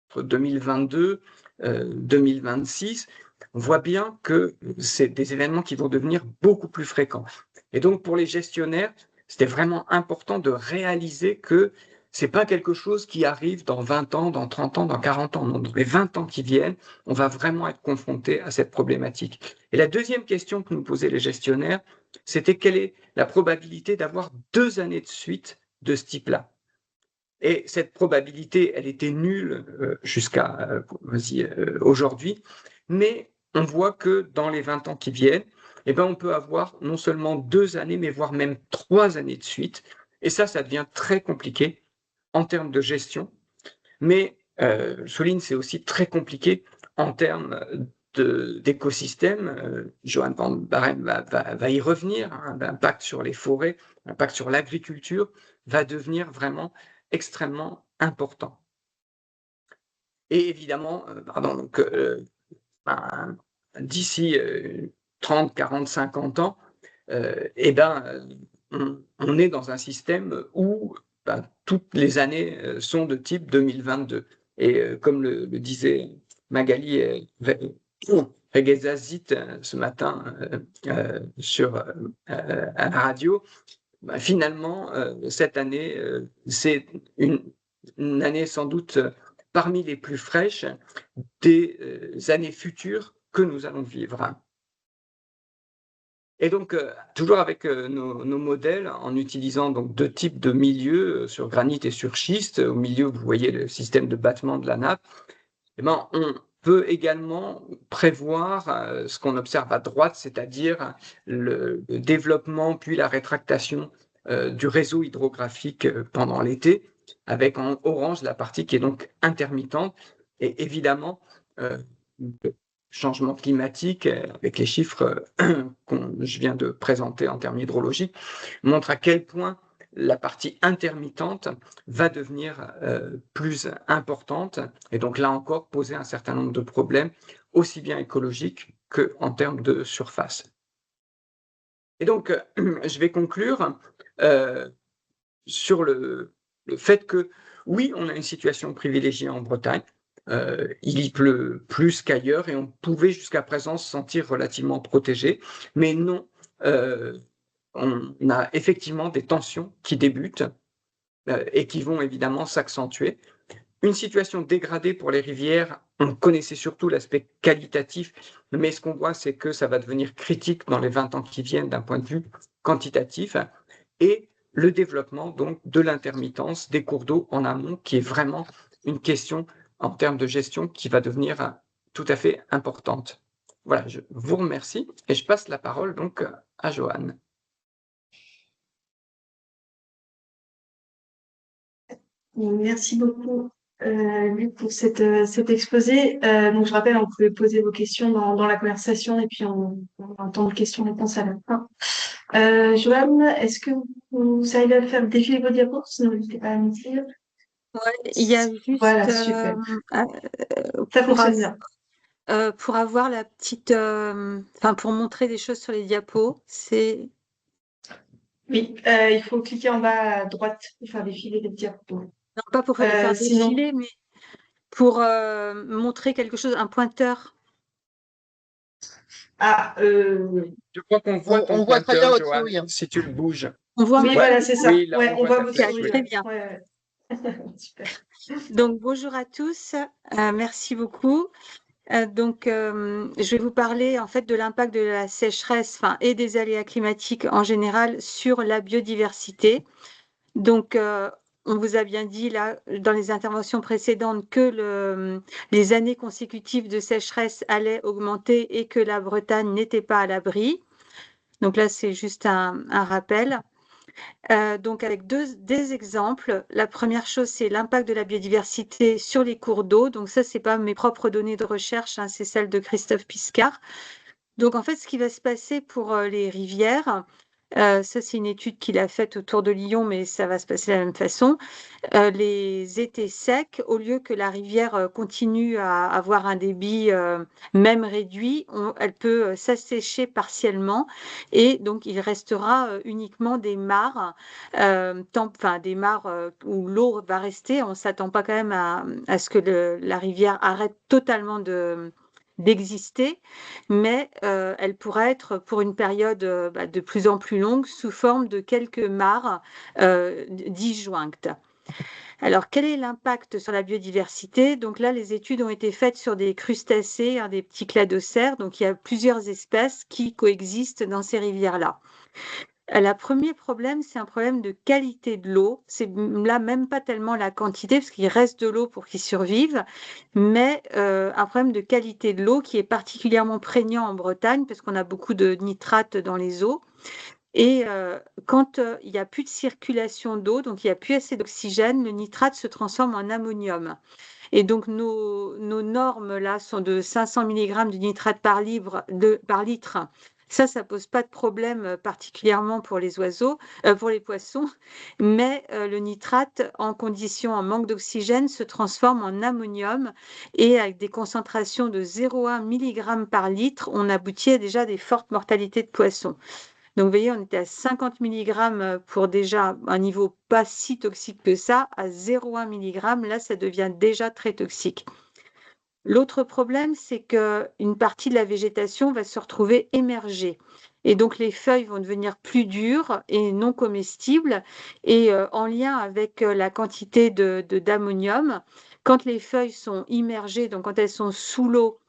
entre 2022 2026, on voit bien que c'est des événements qui vont devenir beaucoup plus fréquents. Et donc, pour les gestionnaires, c'était vraiment important de réaliser que c'est pas quelque chose qui arrive dans 20 ans, dans 30 ans, dans 40 ans. Non, dans les 20 ans qui viennent, on va vraiment être confronté à cette problématique. Et la deuxième question que nous posaient les gestionnaires, c'était quelle est la probabilité d'avoir 2 années de suite de ce type-là. Et cette probabilité, elle était nulle jusqu'à aujourd'hui, mais on voit que dans les 20 ans qui viennent, on peut avoir non seulement 2 années, mais voire même 3 années de suite. Et ça devient très compliqué en termes de gestion. Mais souligne, c'est aussi très compliqué en termes d'écosystème. Johan van Barem va y revenir. Hein, l'impact sur les forêts, l'impact sur l'agriculture va devenir vraiment extrêmement important. Et évidemment, d'ici 30, 40, 50 ans, on est dans un système où toutes les années sont de type 2022. Et comme le disait Magali Reguezazit ce matin à la radio, finalement, cette année, c'est une année sans doute parmi les plus fraîches des années futures que nous allons vivre. Et donc, toujours avec nos modèles, en utilisant donc 2 types de milieux, sur granit et sur schiste. Au milieu, vous voyez le système de battement de la nappe. On peut également prévoir ce qu'on observe à droite, c'est-à-dire le développement puis la rétractation du réseau hydrographique pendant l'été, avec en orange la partie qui est donc intermittente. Et évidemment, le changement climatique, avec les chiffres que je viens de présenter en termes hydrologiques, montre à quel point la partie intermittente va devenir plus importante et donc là encore poser un certain nombre de problèmes aussi bien écologiques qu'en termes de surface. Et donc je vais conclure sur le fait que oui, on a une situation privilégiée en Bretagne. Il y pleut plus qu'ailleurs et on pouvait jusqu'à présent se sentir relativement protégé, mais non, on a effectivement des tensions qui débutent et qui vont évidemment s'accentuer. Une situation dégradée pour les rivières, on connaissait surtout l'aspect qualitatif, mais ce qu'on voit, c'est que ça va devenir critique dans les 20 ans qui viennent d'un point de vue quantitatif, et le développement donc de l'intermittence des cours d'eau en amont, qui est vraiment une question en termes de gestion qui va devenir tout à fait importante. Voilà, je vous remercie et je passe la parole donc à Johan. Merci beaucoup, Luc, pour cet exposé. Donc, je rappelle, vous pouvez poser vos questions dans la conversation et puis on entend les questions-réponses à la fin. Johan, est-ce que vous arrivez à faire défiler vos diapos? Sinon, n'hésitez pas à me dire. Ouais, il y a juste Voilà, super. euh, Ça pour, fonctionne bien. pour avoir la petite, enfin pour montrer des choses sur les diapos, c'est Oui, il faut cliquer en bas à droite pour faire défiler les diapos. non pas pour les faire Sinon, défiler, mais pour montrer quelque chose, un pointeur. ah, Je crois qu'on voit ton On voit très bien pointeur, votre Johan, souris. si tu le bouges. On voit oui, un voilà, peu. c'est ça. Oui, là, Ouais, on on voit voit ta votre flèche, souris. oui. Très bien. Ouais. Super. Donc bonjour à tous, merci beaucoup. Donc, je vais vous parler en fait de l'impact de la sécheresse, enfin, et des aléas climatiques en général sur la biodiversité. Donc, on vous a bien dit là dans les interventions précédentes que les années consécutives de sécheresse allaient augmenter et que la Bretagne n'était pas à l'abri. Donc là, c'est juste un rappel. Donc avec des exemples. La première chose, c'est l'impact de la biodiversité sur les cours d'eau. Donc ça, c'est pas mes propres données de recherche, hein, c'est celles de Christophe Piscard. Donc en fait, ce qui va se passer pour les rivières, ça c'est une étude qu'il a faite autour de Lyon, mais ça va se passer de la même façon. Les étés secs, au lieu que la rivière continue à avoir un débit même réduit, elle peut s'assécher partiellement et donc il restera uniquement des mares, enfin des mares où l'eau va rester. On ne s'attend pas quand même à ce que la rivière arrête totalement d'exister, mais elle pourrait être pour une période de plus en plus longue sous forme de quelques mares disjointes. Alors, quel est l'impact sur la biodiversité? Donc là, les études ont été faites sur des crustacés, hein, des petits cladocères. Donc, il y a plusieurs espèces qui coexistent dans ces rivières-là. Le premier problème, c'est un problème de qualité de l'eau. C'est là même pas tellement la quantité, parce qu'il reste de l'eau pour qu'ils survivent, mais un problème de qualité de l'eau qui est particulièrement prégnant en Bretagne, parce qu'on a beaucoup de nitrates dans les eaux. Et quand il n'y a plus de circulation d'eau, donc il n'y a plus assez d'oxygène, le nitrate se transforme en ammonium. Et donc nos normes là sont de 500 mg de nitrate par litre. Ça pose pas de problème particulièrement pour les oiseaux, pour les poissons, mais le nitrate en manque d'oxygène se transforme en ammonium et avec des concentrations de 0,1 mg par litre, on aboutit à déjà des fortes mortalités de poissons. Donc, vous voyez, on était à 50 mg pour déjà un niveau pas si toxique que ça, à 0,1 mg, là, ça devient déjà très toxique. L'autre problème, c'est qu'une partie de la végétation va se retrouver émergée. Et donc, les feuilles vont devenir plus dures et non comestibles. Et en lien avec la quantité d'ammonium, quand les feuilles sont immergées, donc quand elles sont sous l'eau,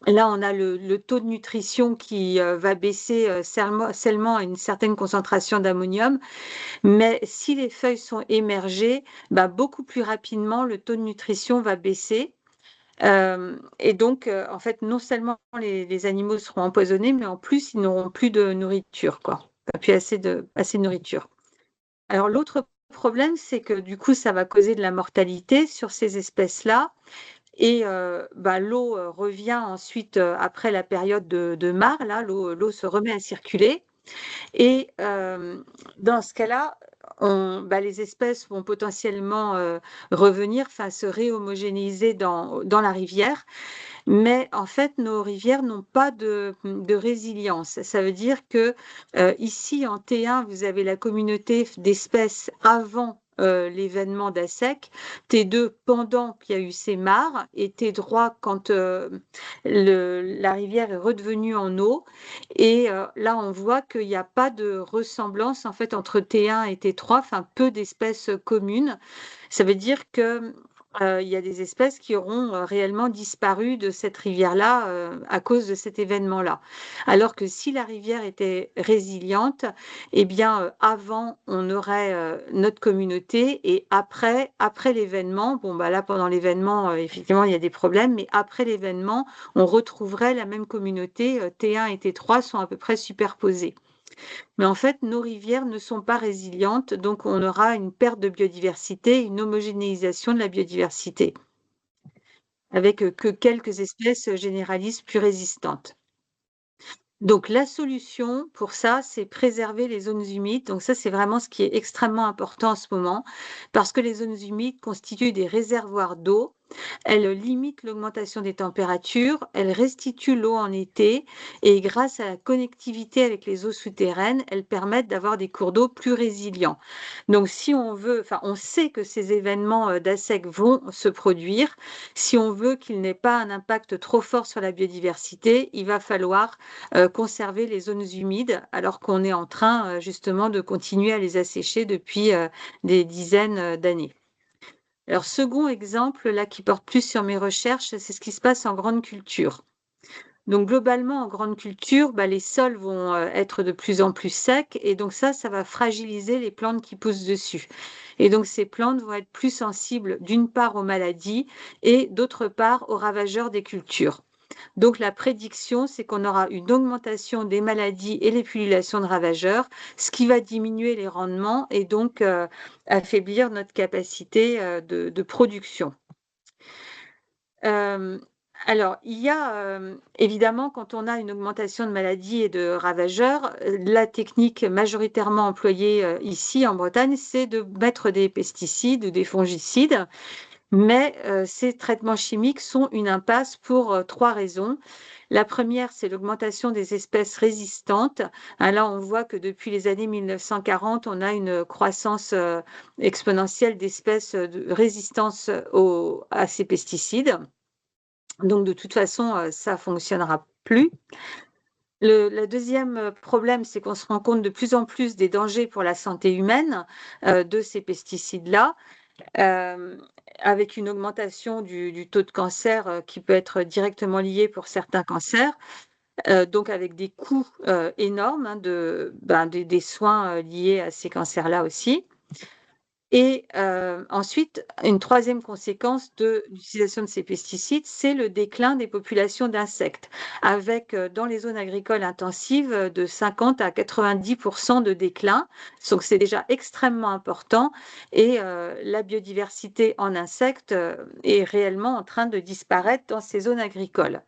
là, on a le taux de nutrition qui va baisser seulement à une certaine concentration d'ammonium. Mais si les feuilles sont émergées, beaucoup plus rapidement, le taux de nutrition va baisser. Et donc, en fait, non seulement les animaux seront empoisonnés, mais en plus, ils n'auront plus de nourriture, quoi. Pas plus assez de nourriture. Alors, l'autre problème, c'est que du coup, ça va causer de la mortalité sur ces espèces-là. Et l'eau revient ensuite après la période de mare, là, l'eau se remet à circuler. Et dans ce cas-là, les espèces vont potentiellement revenir, enfin se réhomogénéiser dans la rivière. Mais en fait, nos rivières n'ont pas de résilience. Ça veut dire que ici, en T1, vous avez la communauté d'espèces avant l'événement d'ASEC, T2 pendant qu'il y a eu ces mares, et T3 quand la rivière est redevenue en eau. Et là, on voit qu'il n'y a pas de ressemblance en fait entre T1 et T3, enfin peu d'espèces communes. Ça veut dire que il y a des espèces qui auront réellement disparu de cette rivière-là à cause de cet événement-là. Alors que si la rivière était résiliente, eh bien, avant, on aurait notre communauté et après l'événement, là, pendant l'événement, effectivement, il y a des problèmes, mais après l'événement, on retrouverait la même communauté. T1 et T3 sont à peu près superposés. Mais en fait, nos rivières ne sont pas résilientes, donc on aura une perte de biodiversité, une homogénéisation de la biodiversité, avec que quelques espèces généralistes plus résistantes. Donc, la solution pour ça, c'est préserver les zones humides. Donc, ça, c'est vraiment ce qui est extrêmement important en ce moment, parce que les zones humides constituent des réservoirs d'eau. Elles limitent l'augmentation des températures, elles restituent l'eau en été et grâce à la connectivité avec les eaux souterraines, elles permettent d'avoir des cours d'eau plus résilients. Donc, si on veut, enfin, on sait que ces événements d'assec vont se produire. Si on veut qu'il n'ait pas un impact trop fort sur la biodiversité, il va falloir conserver les zones humides alors qu'on est en train justement de continuer à les assécher depuis des dizaines d'années. Alors, second exemple, là, qui porte plus sur mes recherches, c'est ce qui se passe en grande culture. Donc, globalement, en grande culture, les sols vont être de plus en plus secs et donc ça va fragiliser les plantes qui poussent dessus. Et donc, ces plantes vont être plus sensibles d'une part aux maladies et d'autre part aux ravageurs des cultures. Donc, la prédiction, c'est qu'on aura une augmentation des maladies et les pullulations de ravageurs, ce qui va diminuer les rendements et donc affaiblir notre capacité de production. Alors, il y a évidemment, quand on a une augmentation de maladies et de ravageurs, la technique majoritairement employée ici en Bretagne, c'est de mettre des pesticides ou des fongicides. Mais ces traitements chimiques sont une impasse pour 3 raisons. La première, c'est l'augmentation des espèces résistantes. Là, on voit que depuis les années 1940, on a une croissance exponentielle d'espèces de résistance à ces pesticides. Donc, de toute façon, ça ne fonctionnera plus. Le deuxième problème, c'est qu'on se rend compte de plus en plus des dangers pour la santé humaine de ces pesticides-là. Avec une augmentation du taux de cancer qui peut être directement lié pour certains cancers, donc avec des coûts énormes des soins liés à ces cancers-là aussi. Et ensuite, une troisième conséquence de l'utilisation de ces pesticides, c'est le déclin des populations d'insectes, avec dans les zones agricoles intensives de 50 à 90% de déclin. Donc c'est déjà extrêmement important et la biodiversité en insectes est réellement en train de disparaître dans ces zones agricoles.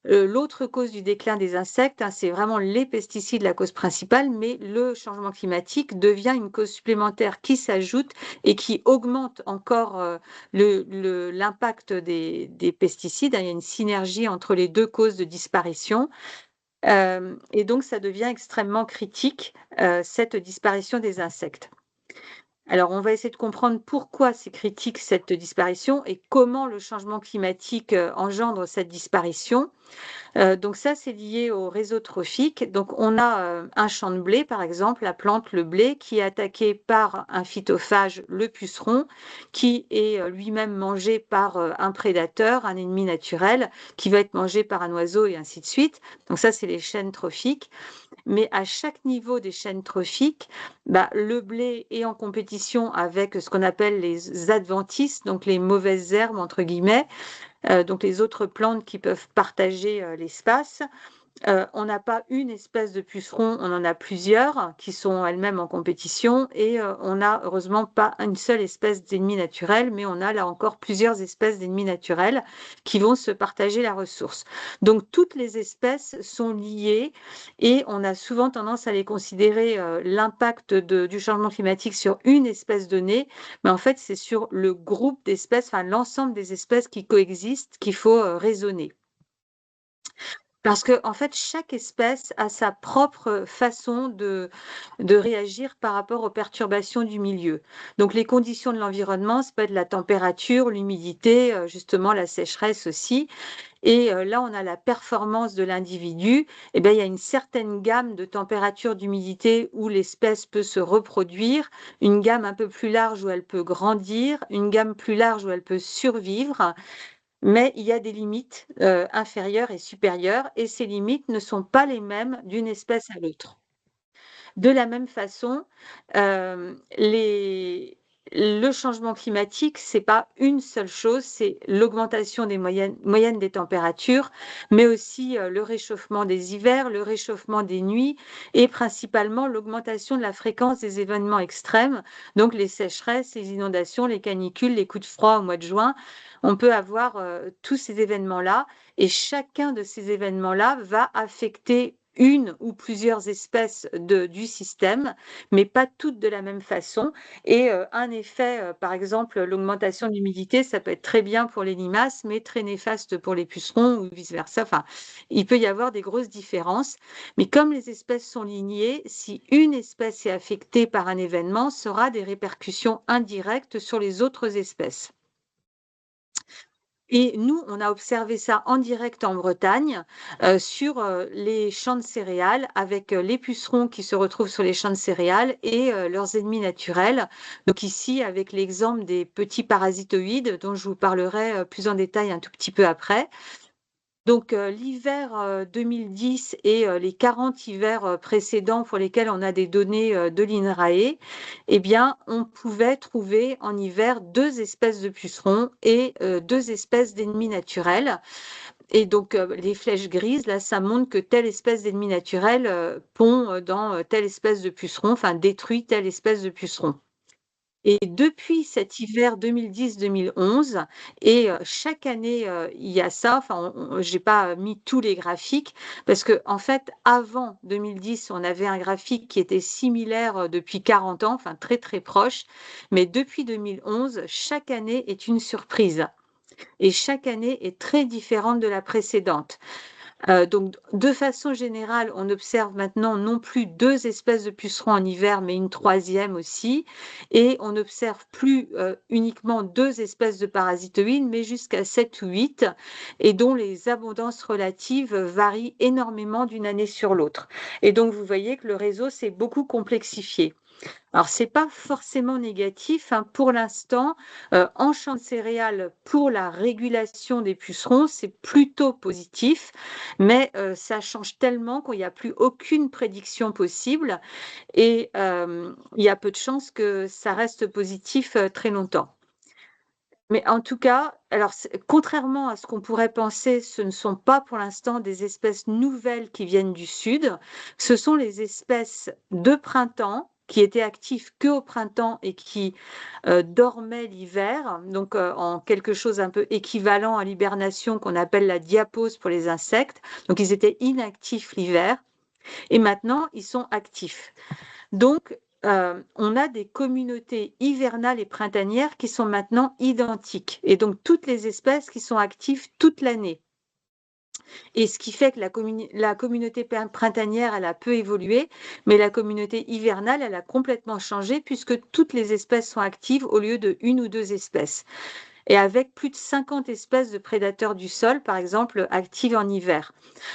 L'autre cause du déclin des insectes, c'est vraiment les pesticides, la cause principale, mais le changement climatique devient une cause supplémentaire qui s'ajoute et qui augmente encore l'impact des pesticides. Il y a une synergie entre les deux causes de disparition. Et donc, ça devient extrêmement critique, cette disparition des insectes. Alors, on va essayer de comprendre pourquoi c'est critique cette disparition et comment le changement climatique engendre cette disparition. Donc ça, c'est lié au réseau trophique. Donc on a un champ de blé, par exemple, la plante, le blé, qui est attaqué par un phytophage, le puceron, qui est lui-même mangé par un prédateur, un ennemi naturel, qui va être mangé par un oiseau et ainsi de suite. Donc ça, c'est les chaînes trophiques. Mais à chaque niveau des chaînes trophiques, le blé est en compétition avec ce qu'on appelle les adventices, donc les mauvaises herbes, entre guillemets, donc les autres plantes qui peuvent partager l'espace. On n'a pas une espèce de puceron, on en a plusieurs qui sont elles-mêmes en compétition et on n'a heureusement pas une seule espèce d'ennemi naturel, mais on a là encore plusieurs espèces d'ennemis naturels qui vont se partager la ressource. Donc toutes les espèces sont liées et on a souvent tendance à les considérer l'impact du changement climatique sur une espèce donnée, mais en fait c'est sur le groupe d'espèces, enfin l'ensemble des espèces qui coexistent qu'il faut raisonner. Parce que, en fait, chaque espèce a sa propre façon de réagir par rapport aux perturbations du milieu. Donc, les conditions de l'environnement, ça peut être la température, l'humidité, justement la sécheresse aussi. Et là, on a la performance de l'individu. Il y a une certaine gamme de température, d'humidité où l'espèce peut se reproduire, une gamme un peu plus large où elle peut grandir, une gamme plus large où elle peut survivre. Mais il y a des limites inférieures et supérieures, et ces limites ne sont pas les mêmes d'une espèce à l'autre. De la même façon, le changement climatique, ce n'est pas une seule chose, c'est l'augmentation des moyennes des températures, mais aussi le réchauffement des hivers, le réchauffement des nuits et principalement l'augmentation de la fréquence des événements extrêmes, donc les sécheresses, les inondations, les canicules, les coups de froid au mois de juin. On peut avoir tous ces événements-là et chacun de ces événements-là va affecter une ou plusieurs espèces du système, mais pas toutes de la même façon. Et un effet, par exemple, l'augmentation de l'humidité, ça peut être très bien pour les limaces, mais très néfaste pour les pucerons ou vice-versa. Enfin, il peut y avoir des grosses différences. Mais comme les espèces sont lignées, si une espèce est affectée par un événement, ça aura des répercussions indirectes sur les autres espèces. Et nous, on a observé ça en direct en Bretagne sur les champs de céréales avec les pucerons qui se retrouvent sur les champs de céréales et leurs ennemis naturels. Donc ici, avec l'exemple des petits parasitoïdes dont je vous parlerai plus en détail un tout petit peu après. Donc l'hiver 2010 et les 40 hivers précédents pour lesquels on a des données de l'INRAE, eh bien, on pouvait trouver en hiver 2 espèces de pucerons et 2 espèces d'ennemis naturels. Et donc les flèches grises, là, ça montre que telle espèce d'ennemi naturel pond dans telle espèce de puceron, enfin détruit telle espèce de puceron. Et depuis cet hiver 2010-2011, et chaque année, il y a ça, enfin, je n'ai pas mis tous les graphiques, parce que en fait, avant 2010, on avait un graphique qui était similaire depuis 40 ans, enfin très très proche, mais depuis 2011, chaque année est une surprise. Et chaque année est très différente de la précédente. Donc, de façon générale, on observe maintenant non plus 2 espèces de pucerons en hiver, mais une 3e aussi. Et on n'observe plus uniquement 2 espèces de parasitoïdes, mais jusqu'à 7 ou 8, et dont les abondances relatives varient énormément d'une année sur l'autre. Et donc, vous voyez que le réseau s'est beaucoup complexifié. Alors, ce n'est pas forcément négatif. Pour l'instant, en champ de céréales, pour la régulation des pucerons, c'est plutôt positif, mais ça change tellement qu'il n'y a plus aucune prédiction possible et il y a peu de chances que ça reste positif très longtemps. Mais en tout cas, alors, contrairement à ce qu'on pourrait penser, ce ne sont pas pour l'instant des espèces nouvelles qui viennent du sud, ce sont les espèces de printemps qui étaient actives qu'au printemps et qui dormaient l'hiver, donc en quelque chose un peu équivalent à l'hibernation qu'on appelle la diapause pour les insectes. Donc ils étaient inactifs l'hiver et maintenant ils sont actifs. Donc on a des communautés hivernales et printanières qui sont maintenant identiques et donc toutes les espèces qui sont actives toute l'année. Et ce qui fait que la communauté printanière, elle a peu évolué, mais la communauté hivernale, elle a complètement changé puisque toutes les espèces sont actives au lieu de 1 ou 2 espèces. Et avec plus de 50 espèces de prédateurs du sol, par exemple, actives en hiver.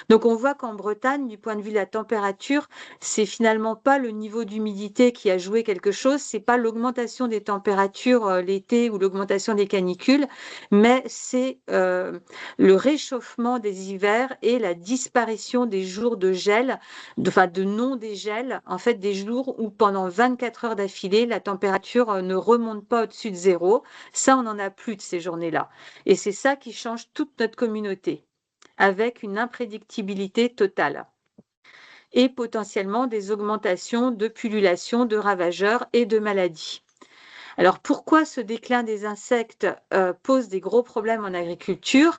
Donc on voit qu'en Bretagne, du point de vue de la température, c'est finalement pas le niveau d'humidité qui a joué quelque chose, c'est pas l'augmentation des températures l'été ou l'augmentation des canicules, mais c'est le réchauffement des hivers et la disparition des jours de gel, de non-dégel, en fait des jours où pendant 24 heures d'affilée, la température ne remonte pas au-dessus de 0. Ça, on n'en a plus de ces journées-là. Et c'est ça qui change toute notre communauté, avec une imprédictibilité totale. Et potentiellement des augmentations de pullulation, de ravageurs et de maladies. Alors pourquoi ce déclin des insectes pose des gros problèmes en agriculture?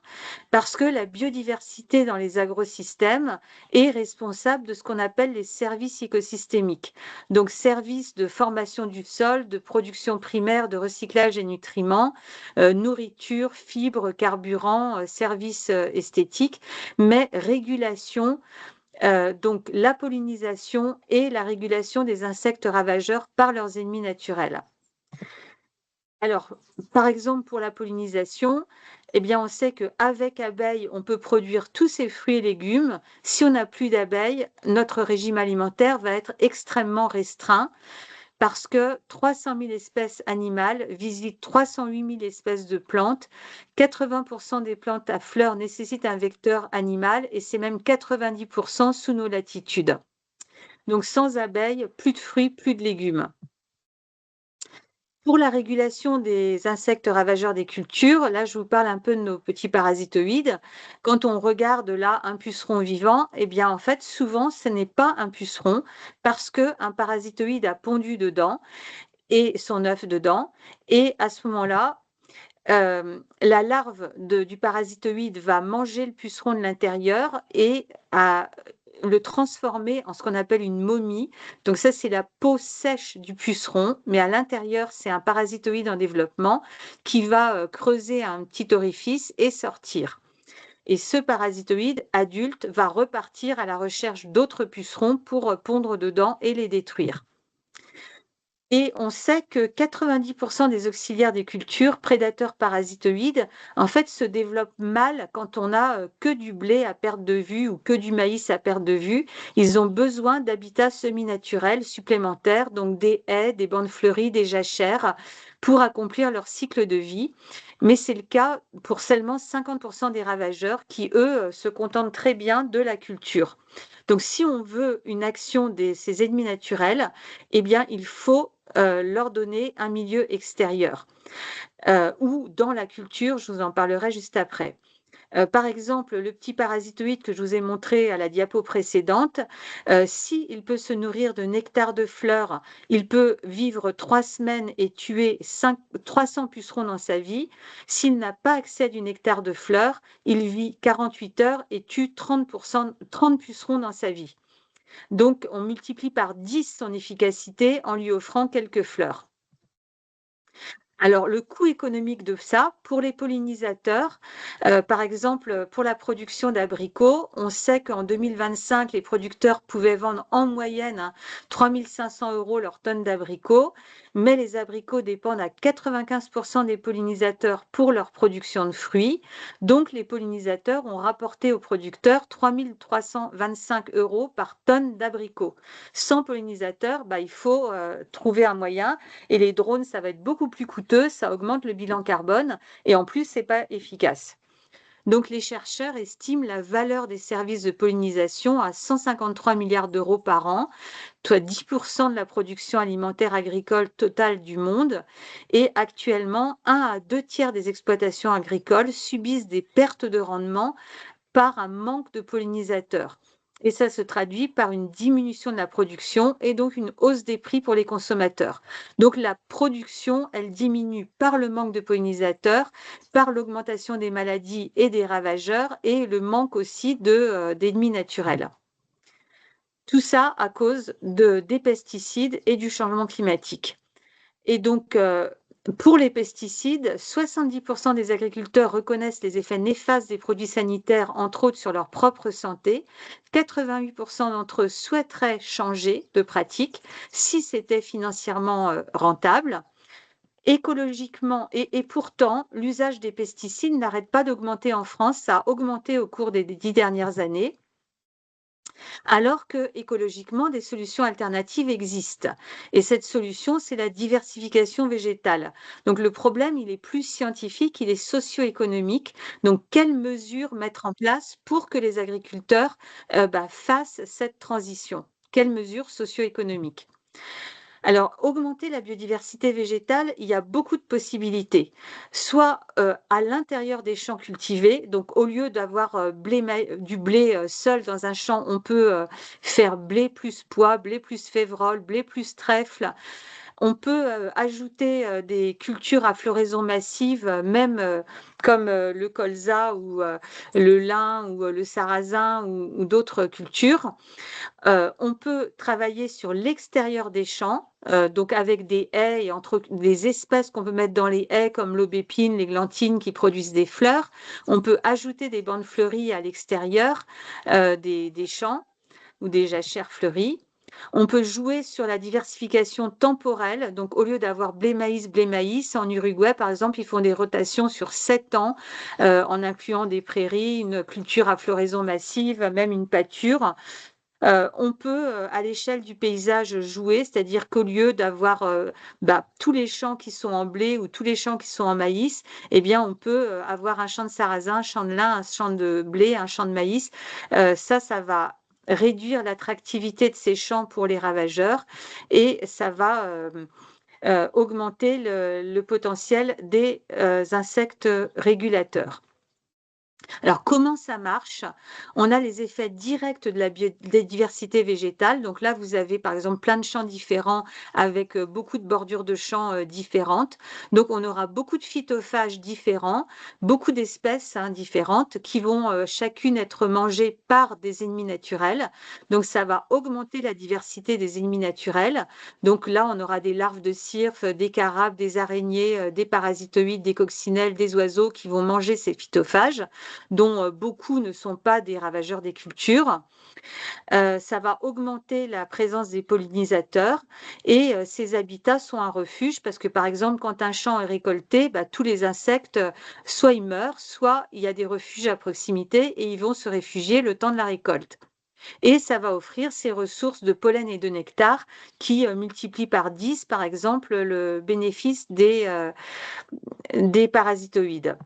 Parce que la biodiversité dans les agrosystèmes est responsable de ce qu'on appelle les services écosystémiques. Donc services de formation du sol, de production primaire, de recyclage des nutriments, nourriture, fibres, carburant, services esthétiques, mais régulation. Donc la pollinisation et la régulation des insectes ravageurs par leurs ennemis naturels. Alors, par exemple, pour la pollinisation, eh bien, on sait qu'avec abeilles, on peut produire tous ces fruits et légumes. Si on n'a plus d'abeilles, notre régime alimentaire va être extrêmement restreint parce que 300 000 espèces animales visitent 308 000 espèces de plantes. 80% des plantes à fleurs nécessitent un vecteur animal et c'est même 90% sous nos latitudes. Donc, sans abeilles, plus de fruits, plus de légumes. Pour la régulation des insectes ravageurs des cultures, là je vous parle un peu de nos petits parasitoïdes. Quand on regarde là un puceron vivant, eh bien en fait souvent ce n'est pas un puceron parce qu'un parasitoïde a pondu dedans et son œuf dedans. Et à ce moment-là, la larve du parasitoïde va manger le puceron de l'intérieur et le transformer en ce qu'on appelle une momie. Donc ça, c'est la peau sèche du puceron, mais à l'intérieur, c'est un parasitoïde en développement qui va creuser un petit orifice et sortir. Et ce parasitoïde adulte va repartir à la recherche d'autres pucerons pour pondre dedans et les détruire. Et on sait que 90% des auxiliaires des cultures, prédateurs parasitoïdes, en fait, se développent mal quand on n'a que du blé à perte de vue ou que du maïs à perte de vue. Ils ont besoin d'habitats semi-naturels supplémentaires, donc des haies, des bandes fleuries, des jachères, pour accomplir leur cycle de vie. Mais c'est le cas pour seulement 50% des ravageurs qui, eux, se contentent très bien de la culture. Donc, si on veut une action de ces ennemis naturels, eh bien, il faut leur donner un milieu extérieur ou dans la culture, je vous en parlerai juste après. Par exemple, le petit parasitoïde que je vous ai montré à la diapo précédente, s'il peut se nourrir de nectar de fleurs, il peut vivre 3 semaines et tuer 300 pucerons dans sa vie. S'il n'a pas accès à du nectar de fleurs, il vit 48 heures et tue 30 pucerons dans sa vie. Donc, on multiplie par 10 son efficacité en lui offrant quelques fleurs. Alors, le coût économique de ça, pour les pollinisateurs, par exemple, pour la production d'abricots, on sait qu'en 2025, les producteurs pouvaient vendre en moyenne 3 500 € leur tonne d'abricots, mais les abricots dépendent à 95% des pollinisateurs pour leur production de fruits. Donc, les pollinisateurs ont rapporté aux producteurs 3 325 € par tonne d'abricots. Sans pollinisateurs, il faut trouver un moyen. Et les drones, ça va être beaucoup plus coûteux, ça augmente le bilan carbone et en plus, ce n'est pas efficace. Donc, les chercheurs estiment la valeur des services de pollinisation à 153 milliards d'euros par an, soit 10% de la production alimentaire agricole totale du monde. Et actuellement, 1 à 2 tiers des exploitations agricoles subissent des pertes de rendement par un manque de pollinisateurs. Et ça se traduit par une diminution de la production et donc une hausse des prix pour les consommateurs. Donc la production, elle diminue par le manque de pollinisateurs, par l'augmentation des maladies et des ravageurs et le manque aussi d'ennemis naturels. Tout ça à cause des pesticides et du changement climatique. Et donc, pour les pesticides, 70% des agriculteurs reconnaissent les effets néfastes des produits sanitaires, entre autres sur leur propre santé. 88% d'entre eux souhaiteraient changer de pratique si c'était financièrement rentable. Écologiquement, et pourtant, l'usage des pesticides n'arrête pas d'augmenter en France. Ça a augmenté au cours des 10 dernières années. Alors que écologiquement, des solutions alternatives existent. Et cette solution, c'est la diversification végétale. Donc le problème, il est plus scientifique, il est socio-économique. Donc quelles mesures mettre en place pour que les agriculteurs fassent cette transition? Quelles mesures socio-économiques? Alors, augmenter la biodiversité végétale, il y a beaucoup de possibilités. Soit à l'intérieur des champs cultivés, donc au lieu d'avoir du blé seul dans un champ, on peut faire blé plus pois, blé plus févrole, blé plus trèfle. On peut ajouter des cultures à floraison massive, même comme le colza ou le lin ou le sarrasin ou d'autres cultures. On peut travailler sur l'extérieur des champs, donc avec des haies et entre des espèces qu'on peut mettre dans les haies comme l'aubépine, l'églantine qui produisent des fleurs. On peut ajouter des bandes fleuries à l'extérieur des champs ou des jachères fleuries. On peut jouer sur la diversification temporelle. Donc, au lieu d'avoir blé-maïs, en Uruguay, par exemple, ils font des rotations sur 7 ans en incluant des prairies, une culture à floraison massive, même une pâture. On peut, à l'échelle du paysage, jouer, c'est-à-dire qu'au lieu d'avoir tous les champs qui sont en blé ou tous les champs qui sont en maïs, eh bien, on peut avoir un champ de sarrasin, un champ de lin, un champ de blé, un champ de maïs. Ça va réduire l'attractivité de ces champs pour les ravageurs et ça va augmenter le potentiel des insectes régulateurs. Alors, comment ça marche? On a les effets directs de la biodiversité végétale. Donc là, vous avez par exemple plein de champs différents avec beaucoup de bordures de champs différentes. Donc, on aura beaucoup de phytophages différents, beaucoup d'espèces différentes qui vont chacune être mangées par des ennemis naturels. Donc, ça va augmenter la diversité des ennemis naturels. Donc là, on aura des larves de cirques, des carapes, des araignées, des parasitoïdes, des coccinelles, des oiseaux qui vont manger ces phytophages, dont beaucoup ne sont pas des ravageurs des cultures. Ça va augmenter la présence des pollinisateurs et ces habitats sont un refuge parce que, par exemple, quand un champ est récolté, tous les insectes, soit ils meurent, soit il y a des refuges à proximité et ils vont se réfugier le temps de la récolte. Et ça va offrir ces ressources de pollen et de nectar qui multiplient par 10, par exemple, le bénéfice des parasitoïdes.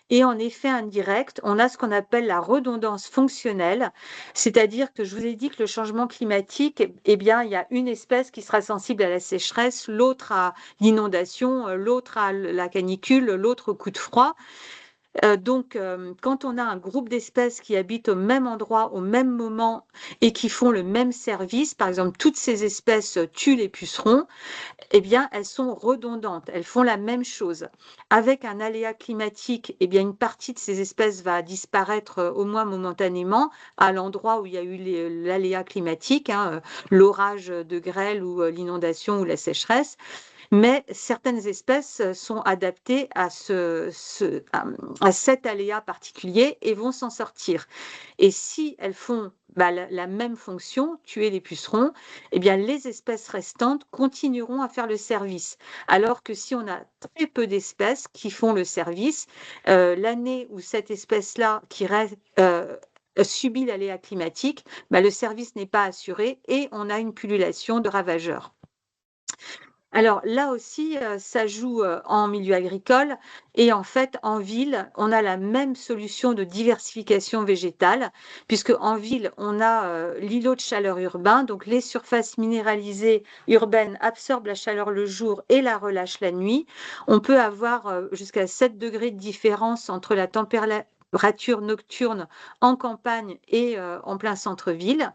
Et en effet indirect, on a ce qu'on appelle la redondance fonctionnelle, c'est-à-dire que je vous ai dit que le changement climatique, eh bien, il y a une espèce qui sera sensible à la sécheresse, l'autre à l'inondation, l'autre à la canicule, l'autre au coup de froid. Donc, quand on a un groupe d'espèces qui habitent au même endroit, au même moment et qui font le même service, par exemple, toutes ces espèces tuent les pucerons, eh bien, elles sont redondantes, elles font la même chose. Avec un aléa climatique, eh bien, une partie de ces espèces va disparaître au moins momentanément à l'endroit où il y a eu l'aléa climatique, l'orage de grêle ou l'inondation ou la sécheresse. Mais certaines espèces sont adaptées à cet aléa particulier et vont s'en sortir. Et si elles font la même fonction, tuer les pucerons, eh bien, les espèces restantes continueront à faire le service. Alors que si on a très peu d'espèces qui font le service, l'année où cette espèce-là qui reste subit l'aléa climatique, le service n'est pas assuré et on a une pullulation de ravageurs. Alors là aussi, ça joue en milieu agricole et en fait en ville, on a la même solution de diversification végétale puisque en ville, on a l'îlot de chaleur urbain, donc les surfaces minéralisées urbaines absorbent la chaleur le jour et la relâchent la nuit. On peut avoir jusqu'à 7 degrés de différence entre la température nocturne en campagne et en plein centre-ville.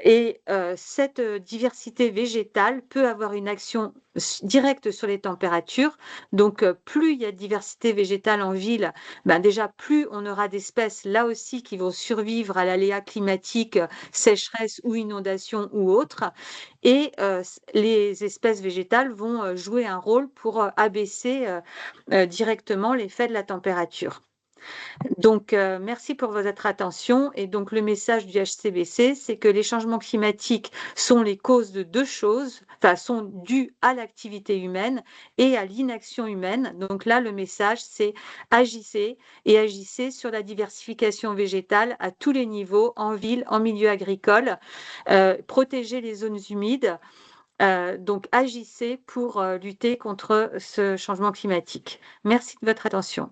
Et cette diversité végétale peut avoir une action directe sur les températures. Donc, plus il y a de diversité végétale en ville, déjà plus on aura d'espèces là aussi qui vont survivre à l'aléa climatique, sécheresse ou inondation ou autre. Et les espèces végétales vont jouer un rôle pour abaisser directement l'effet de la température. Donc, merci pour votre attention. Et donc, le message du HCBC, c'est que les changements climatiques sont les causes de deux choses, sont dus à l'activité humaine et à l'inaction humaine. Donc là, le message, c'est agissez et agissez sur la diversification végétale à tous les niveaux, en ville, en milieu agricole, protégez les zones humides. Donc, agissez pour lutter contre ce changement climatique. Merci de votre attention.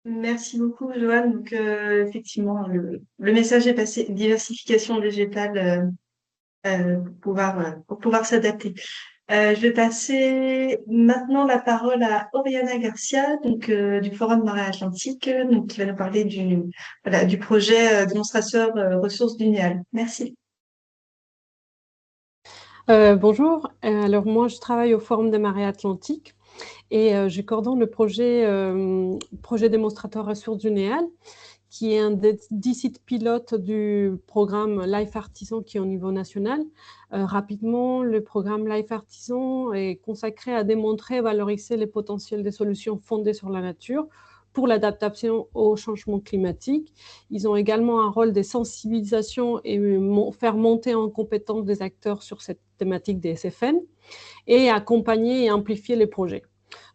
Merci beaucoup, Joanne. Donc, effectivement, le message est passé, diversification végétale pour pouvoir s'adapter. Je vais passer maintenant la parole à Oriana Garcia, donc du Forum Marais Atlantique, donc qui va nous parler du projet démonstrateur ressources du NEAL. Merci. Bonjour, alors moi je travaille au Forum des Marais Atlantiques et je coordonne le projet démonstrateur ressources du NEAL, qui est un des 10 sites pilotes du programme Life Artisan qui est au niveau national. Rapidement, le programme Life Artisan est consacré à démontrer et valoriser les potentiels des solutions fondées sur la nature pour l'adaptation au changement climatique. Ils ont également un rôle de sensibilisation et faire monter en compétence des acteurs sur cette thématique des SFN et accompagner et amplifier les projets.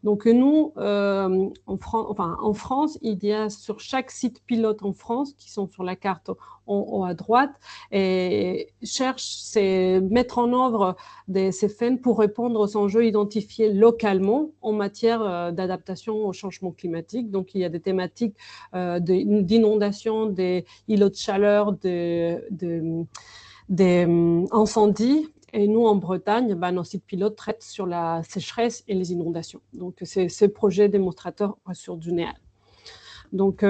Donc nous, en France, il y a sur chaque site pilote en France, qui sont sur la carte en haut à droite, et c'est mettre en œuvre des SFN pour répondre aux enjeux identifiés localement en matière d'adaptation au changement climatique. Donc il y a des thématiques d'inondation, des îlots de chaleur, des incendies, Et nous, en Bretagne, nos sites pilotes traitent sur la sécheresse et les inondations. Donc, c'est ce projet démonstrateur ressources du NEAL. Donc,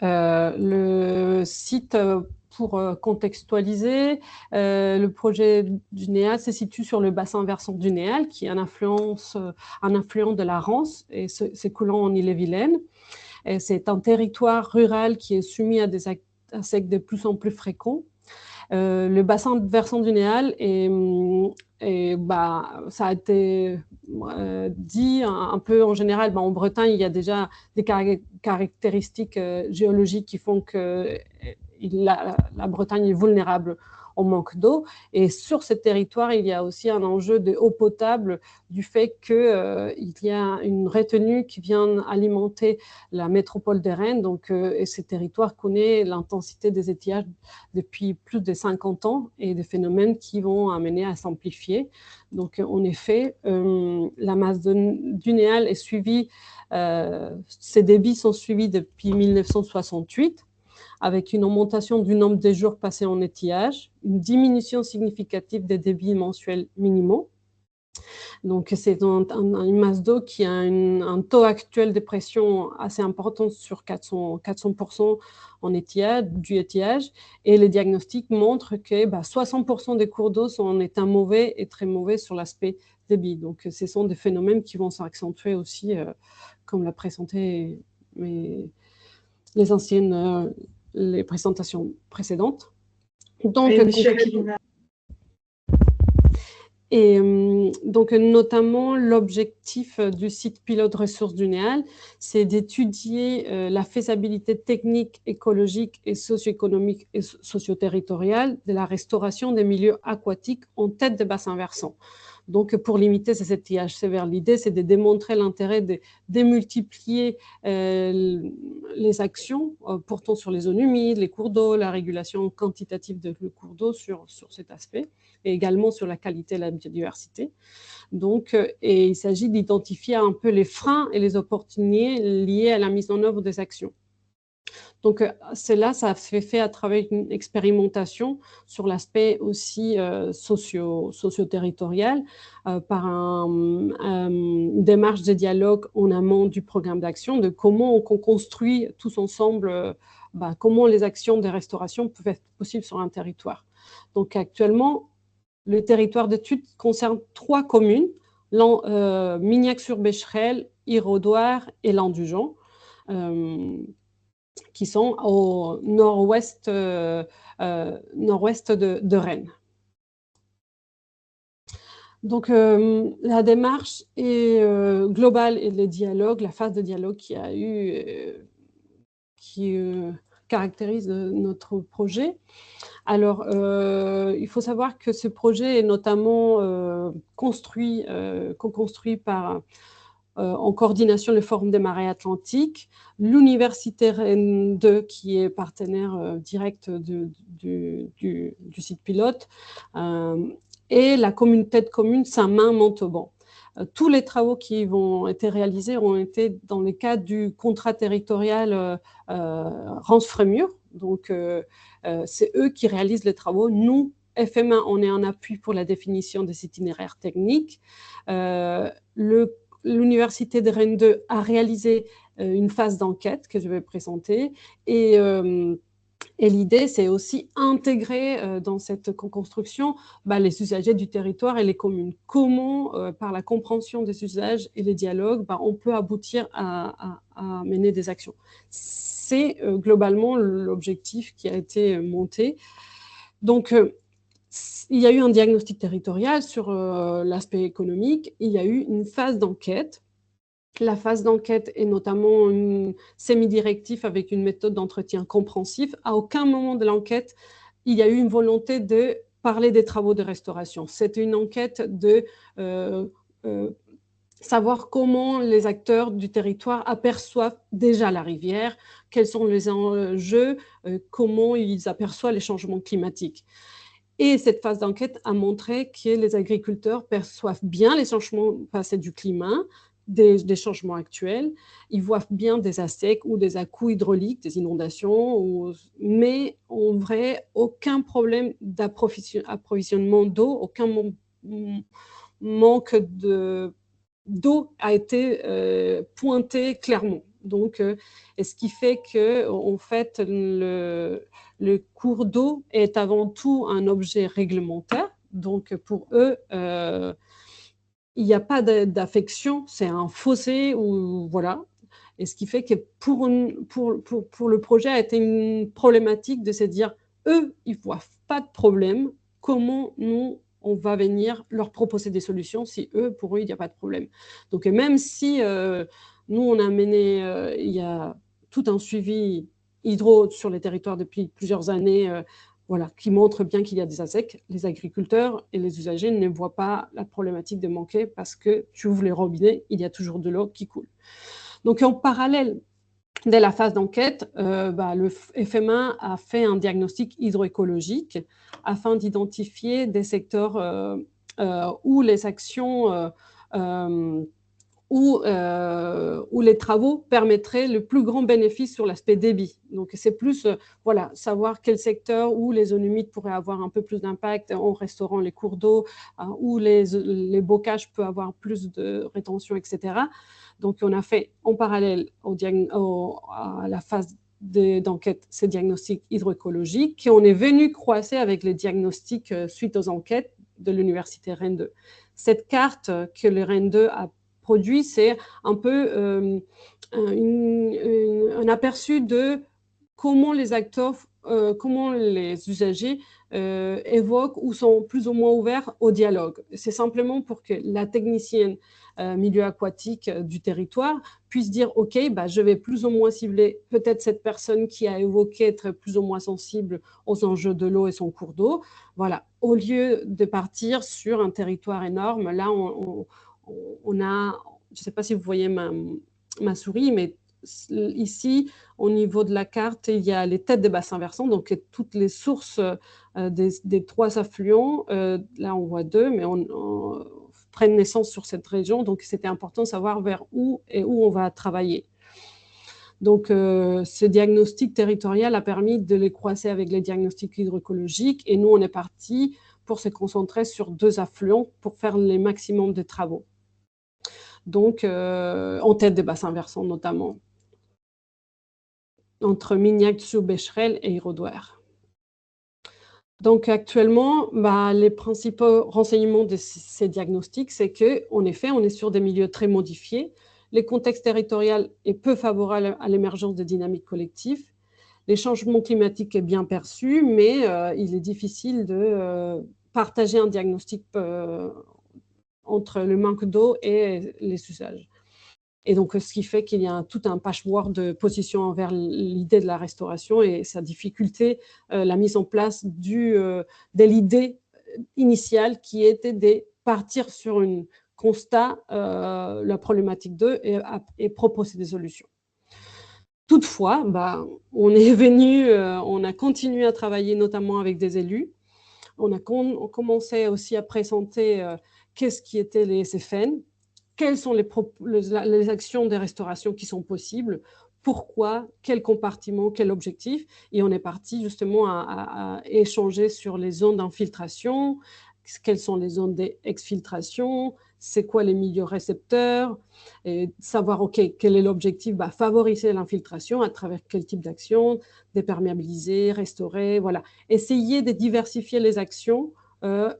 le site, pour contextualiser, le projet du NEAL se situe sur le bassin versant du NEAL, qui est un affluent de la Rance et s'écoulant en Ille-et-Vilaine. C'est un territoire rural qui est soumis à des insectes de plus en plus fréquents. Le bassin versant du NEAL ça a été dit un peu en général. En Bretagne, il y a déjà des caractéristiques géologiques qui font que la Bretagne est vulnérable au manque d'eau. Et sur ce territoire, il y a aussi un enjeu de eau potable du fait qu'il y a une retenue qui vient alimenter la métropole de Rennes. Donc, et ce territoire connaît l'intensité des étiages depuis plus de 50 ans et des phénomènes qui vont amener à s'amplifier. Donc, en effet, la masse du NEAL est suivie, ces débits sont suivis depuis 1968, avec une augmentation du nombre de jours passés en étiage, une diminution significative des débits mensuels minimaux. Donc, c'est une masse d'eau qui a un taux actuel de pression assez important sur 400% du étiage. Et les diagnostics montrent que 60% des cours d'eau sont en état mauvais et très mauvais sur l'aspect débit. Donc, ce sont des phénomènes qui vont s'accentuer aussi, comme l'a présenté les présentations précédentes. Donc, donc, notamment, l'objectif du site pilote ressources du NEAL, c'est d'étudier la faisabilité technique, écologique et socio-économique et socio-territoriale de la restauration des milieux aquatiques en tête de bassin versant. Donc, pour limiter ces étiages sévères, l'idée, c'est de démontrer l'intérêt de démultiplier les actions portant sur les zones humides, les cours d'eau, la régulation quantitative des cours d'eau sur cet aspect, et également sur la qualité et la biodiversité. Donc, et il s'agit d'identifier un peu les freins et les opportunités liés à la mise en œuvre des actions. Donc, ça se fait à travers une expérimentation sur l'aspect aussi socio-territorial par une démarche de dialogue en amont du programme d'action, de comment on construit tous ensemble, comment les actions de restauration peuvent être possibles sur un territoire. Donc, actuellement, le territoire d'étude concerne 3 communes, Mignac-sur-Becherel, Irodoire et Landugeon, qui sont au nord-ouest de Rennes. Donc, la démarche est globale et le dialogue, la phase de dialogue qui caractérise notre projet. Alors, il faut savoir que ce projet est notamment co-construit en coordination le Forum des marées atlantiques, l'Université Rennes 2 qui est partenaire direct du site pilote et la communauté de communes Saint-Main-Montauban. Tous les travaux qui ont été réalisés ont été dans le cadre du contrat territorial Rance-Frémur. Donc, c'est eux qui réalisent les travaux. Nous, FMA, on est en appui pour la définition des itinéraires techniques. L'Université de Rennes 2 a réalisé une phase d'enquête que je vais présenter et l'idée, c'est aussi intégrer dans cette co-construction les usagers du territoire et les communes. Comment, par la compréhension des usages et les dialogues, on peut aboutir à mener des actions. C'est globalement l'objectif qui a été monté. Donc, il y a eu un diagnostic territorial sur l'aspect économique. Il y a eu une phase d'enquête. La phase d'enquête est notamment une semi-directive avec une méthode d'entretien compréhensif. À aucun moment de l'enquête, il y a eu une volonté de parler des travaux de restauration. C'est une enquête de savoir comment les acteurs du territoire aperçoivent déjà la rivière, quels sont les enjeux, comment ils aperçoivent les changements climatiques. Et cette phase d'enquête a montré que les agriculteurs perçoivent bien les changements passés du climat, des changements actuels. Ils voient bien des ASEC ou des à-coups hydrauliques, des inondations, mais en vrai, aucun problème d'approvisionnement d'eau, aucun manque d'eau a été pointé clairement. Donc, et ce qui fait que, en fait, le cours d'eau est avant tout un objet réglementaire. Donc, pour eux, il n'y a pas d'affection, c'est un fossé ou voilà. Et ce qui fait que pour le projet a été une problématique de se dire, eux, ils ne voient pas de problème, comment nous, on va venir leur proposer des solutions si pour eux, il n'y a pas de problème. Donc, même si nous, on a mené, il y a tout un suivi hydro sur les territoires depuis plusieurs années, voilà, qui montre bien qu'il y a des ASEC. Les agriculteurs et les usagers ne voient pas la problématique de manquer parce que tu ouvres les robinets, il y a toujours de l'eau qui coule. Donc, en parallèle, dès la phase d'enquête, le FMA a fait un diagnostic hydroécologique afin d'identifier des secteurs où les actions où les travaux permettraient le plus grand bénéfice sur l'aspect débit. Donc, c'est plus voilà, savoir quel secteur où les zones humides pourraient avoir un peu plus d'impact en restaurant les cours d'eau, où les bocages peuvent avoir plus de rétention, etc. Donc, on a fait en parallèle à la phase d'enquête ces diagnostics hydroécologiques et on est venu croiser avec les diagnostics suite aux enquêtes de l'université Rennes 2. Cette carte que le Rennes 2 a produit, c'est un peu un aperçu de comment les acteurs, comment les usagers évoquent ou sont plus ou moins ouverts au dialogue. C'est simplement pour que la technicienne milieu aquatique du territoire puisse dire « Ok, je vais plus ou moins cibler peut-être cette personne qui a évoqué être plus ou moins sensible aux enjeux de l'eau et son cours d'eau. » Voilà, au lieu de partir sur un territoire énorme, là, on a, je ne sais pas si vous voyez ma souris, mais ici, au niveau de la carte, il y a les têtes des bassins versants, donc toutes les sources des 3 affluents. Là, on voit 2, mais on prennent naissance sur cette région, donc c'était important de savoir vers où et où on va travailler. Donc, ce diagnostic territorial a permis de les croiser avec les diagnostics hydroécologiques et nous, on est parti pour se concentrer sur 2 affluents pour faire les maximums de travaux. Donc, en tête des bassins versants notamment, entre Mignac-sur-Becherel et Irodouer. Donc, actuellement, les principaux renseignements de ces diagnostics, c'est qu'en effet, on est sur des milieux très modifiés. Le contexte territorial est peu favorable à l'émergence de dynamiques collectives. Les changements climatiques est bien perçu, mais il est difficile de partager un diagnostic entre le manque d'eau et les usages. Et donc, ce qui fait qu'il y a tout un patchwork de positions envers l'idée de la restauration et sa difficulté, la mise en place de l'idée initiale qui était de partir sur un constat, la problématique d'eau et proposer des solutions. Toutefois, on est venu, on a continué à travailler notamment avec des élus. On commençait aussi à présenter qu'est-ce qui étaient les SFN, quelles sont les actions de restauration qui sont possibles, pourquoi, quel compartiment, quel objectif. Et on est parti justement à échanger sur les zones d'infiltration, quelles sont les zones d'exfiltration, c'est quoi les milieux récepteurs, et savoir, OK, quel est l'objectif, favoriser l'infiltration à travers quel type d'action, déperméabiliser, restaurer, voilà. Essayer de diversifier les actions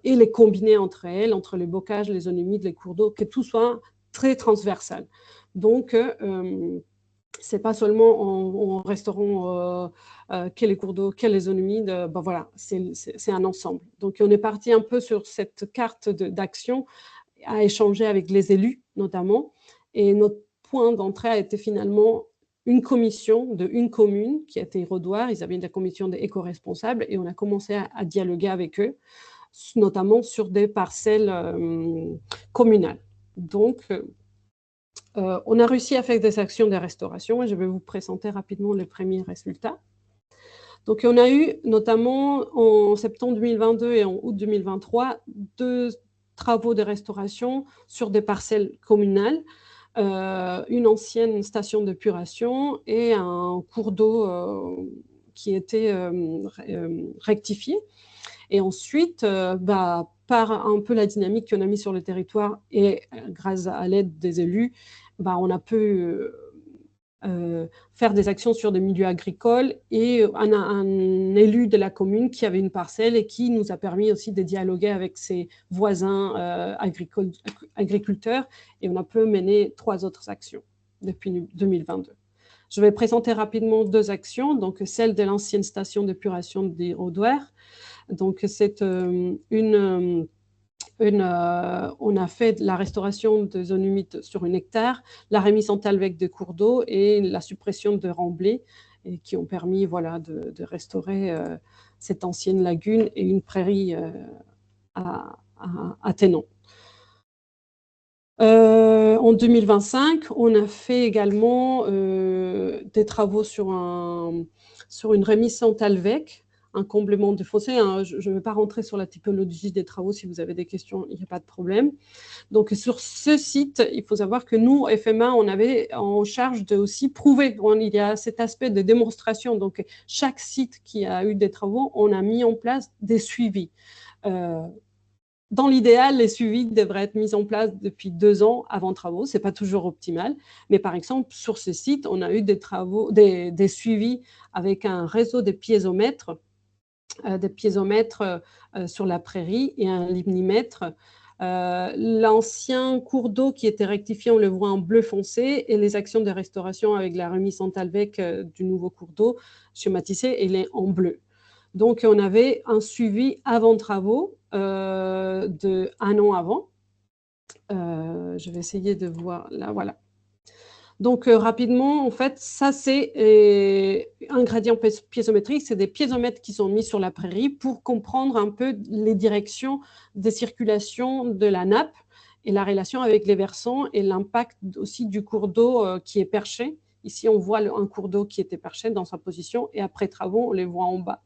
et les combiner entre elles, entre les bocages, les zones humides, les cours d'eau, que tout soit très transversal. Donc, ce n'est pas seulement en restaurant quels les cours d'eau, quelles les zones humides, voilà, c'est un ensemble. Donc, on est parti un peu sur cette carte d'action à échanger avec les élus, notamment, et notre point d'entrée a été finalement une commission d'une commune qui a été Irodouer. Ils avaient la commission des éco-responsables et on a commencé à dialoguer avec eux, notamment sur des parcelles communales. Donc, on a réussi à faire des actions de restauration et je vais vous présenter rapidement les premiers résultats. Donc, on a eu notamment en septembre 2022 et en août 2023 2 travaux de restauration sur des parcelles communales. une ancienne station d'épuration et un cours d'eau qui était rectifié. Et ensuite, par un peu la dynamique qu'on a mis sur le territoire et grâce à l'aide des élus, on a pu faire des actions sur des milieux agricoles et un élu de la commune qui avait une parcelle et qui nous a permis aussi de dialoguer avec ses voisins agriculteurs, et on a pu mener 3 autres actions depuis 2022. Je vais présenter rapidement 2 actions, donc celle de l'ancienne station d'épuration des Rodouères. Donc c'est on a fait la restauration de zones humides sur 1 hectare, la remise en talweg de cours d'eau et la suppression de remblais, et qui ont permis de restaurer cette ancienne lagune et une prairie à Thénon. En 2025, on a fait également des travaux sur une remise en talweg, un comblement de fossé. Je ne vais pas rentrer sur la typologie des travaux. Si vous avez des questions, il n'y a pas de problème. Donc, sur ce site, il faut savoir que nous, FMA, on avait en charge de aussi prouver. Il y a cet aspect de démonstration. Donc, chaque site qui a eu des travaux, on a mis en place des suivis. Dans l'idéal, les suivis devraient être mis en place depuis 2 ans avant travaux. Ce n'est pas toujours optimal. Mais par exemple, sur ce site, on a eu des suivis avec un réseau de piézomètres, sur la prairie et un limnimètre. L'ancien cours d'eau qui était rectifié, on le voit en bleu foncé, et les actions de restauration avec la remise en talweg du nouveau cours d'eau schématisé, il est en bleu. Donc, on avait un suivi avant travaux de 1 an avant. Je vais essayer de voir là, voilà. Donc, rapidement, en fait, ça, c'est un gradient piézométrique. C'est des piézomètres qui sont mis sur la prairie pour comprendre un peu les directions de circulation de la nappe et la relation avec les versants et l'impact aussi du cours d'eau qui est perché. Ici, on voit un cours d'eau qui était perché dans sa position, et après travaux, on les voit en bas.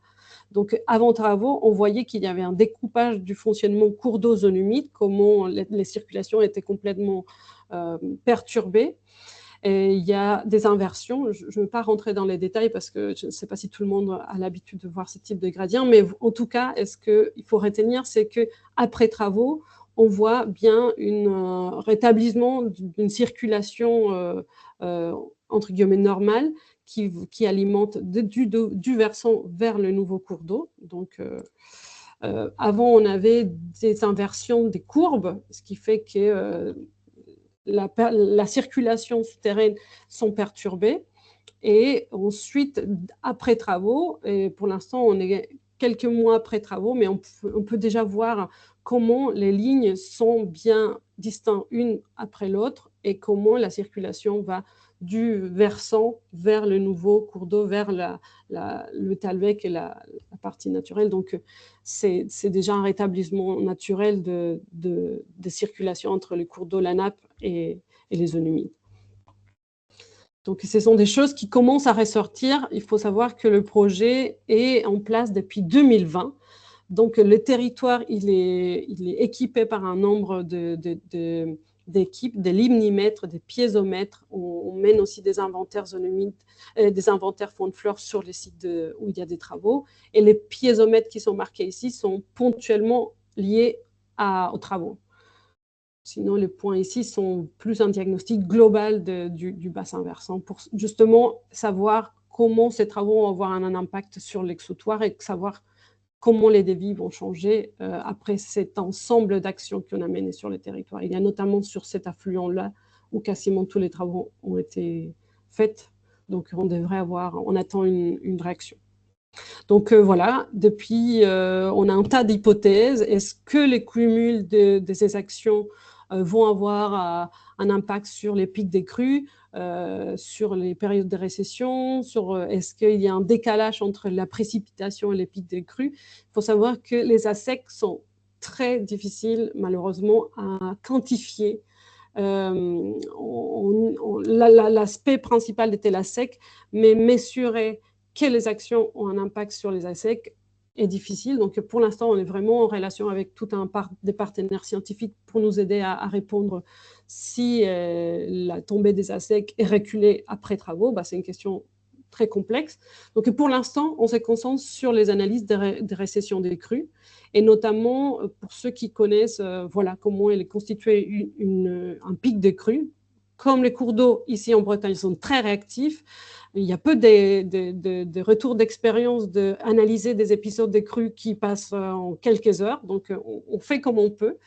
Donc, avant travaux, on voyait qu'il y avait un découpage du fonctionnement cours d'eau zone humide, comment les circulations étaient complètement perturbées. Et il y a des inversions. Je ne veux pas rentrer dans les détails parce que je ne sais pas si tout le monde a l'habitude de voir ce type de gradient, mais en tout cas, ce qu'il faut retenir, c'est qu'après travaux, on voit bien un rétablissement d'une circulation entre guillemets normale qui alimente du versant vers le nouveau cours d'eau. Donc, avant, on avait des inversions des courbes, ce qui fait que la circulation souterraine sont perturbées. Et ensuite, après travaux, et pour l'instant, on est quelques mois après travaux, mais on peut déjà voir comment les lignes sont bien distinctes une après l'autre et comment la circulation va du versant vers le nouveau cours d'eau, vers le talweg et la partie naturelle. Donc, c'est déjà un rétablissement naturel de circulation entre le cours d'eau, la nappe et les zones humides. Donc, ce sont des choses qui commencent à ressortir. Il faut savoir que le projet est en place depuis 2020. Donc, le territoire, il est équipé par un nombre d'équipes, des limnimètres, des piézomètres. On mène aussi des inventaires zones humides, des inventaires fonds de flore sur les sites où il y a des travaux. Et les piézomètres qui sont marqués ici sont ponctuellement liés aux travaux. Sinon, les points ici sont plus un diagnostic global du bassin versant pour justement savoir comment ces travaux vont avoir un impact sur l'exutoire et savoir comment les débits vont changer après cet ensemble d'actions qu'on a menées sur le territoire. Il y a notamment sur cet affluent-là où quasiment tous les travaux ont été faits. Donc, on attend une réaction. Donc, voilà, depuis, on a un tas d'hypothèses. Est-ce que les cumuls de ces actions vont avoir un impact sur les pics des crues, sur les périodes de récession, est-ce qu'il y a un décalage entre la précipitation et les pics des crues? Il faut savoir que les ASEC sont très difficiles, malheureusement, à quantifier. L'aspect principal était l'ASEC, mais mesurer quelles actions ont un impact sur les ASEC est difficile. Donc, pour l'instant, on est vraiment en relation avec tout un des partenaires scientifiques pour nous aider à répondre si la tombée des ASEC est reculée après travaux. C'est une question très complexe. Donc, pour l'instant, on se concentre sur les analyses des récessions des crues, et notamment pour ceux qui connaissent comment elle est constituée un pic de crues. Comme les cours d'eau ici en Bretagne sont très réactifs, il y a peu de retours d'expérience d'analyser des épisodes de crues qui passent en quelques heures. Donc, on fait comme on peut.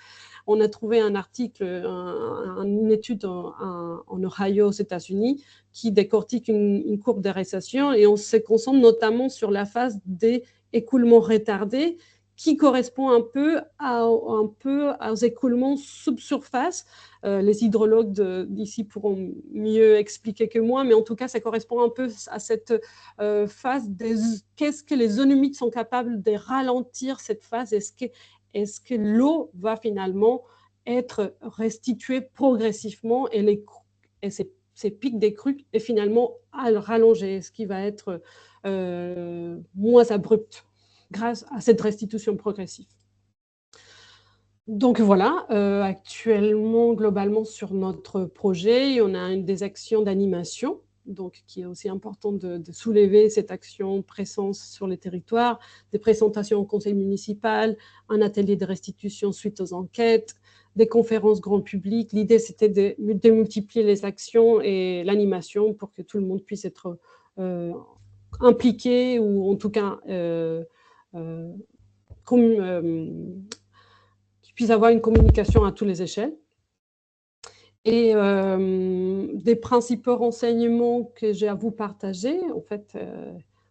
On a trouvé un article, une étude en Ohio, aux États-Unis, qui décortique une courbe de récession, et on se concentre notamment sur la phase des écoulements retardés, qui correspond un peu aux écoulements subsurface. Les hydrologues d'ici pourront mieux expliquer que moi, mais en tout cas, ça correspond un peu à cette phase qu'est-ce que les zones humides sont capables de ralentir cette phase. Est-ce que l'eau va finalement être restituée progressivement et ces pics des crues est finalement à rallonger, ce qui va être moins abrupt grâce à cette restitution progressive. Donc voilà, actuellement, globalement, sur notre projet, on a des actions d'animation, donc qui est aussi important de soulever cette action présence sur les territoires, des présentations au conseil municipal, un atelier de restitution suite aux enquêtes, des conférences grand public. L'idée, c'était de multiplier les actions et l'animation pour que tout le monde puisse être impliqué, ou en tout cas qu'il puisse avoir une communication à toutes les échelles. Et des principaux renseignements que j'ai à vous partager, en fait,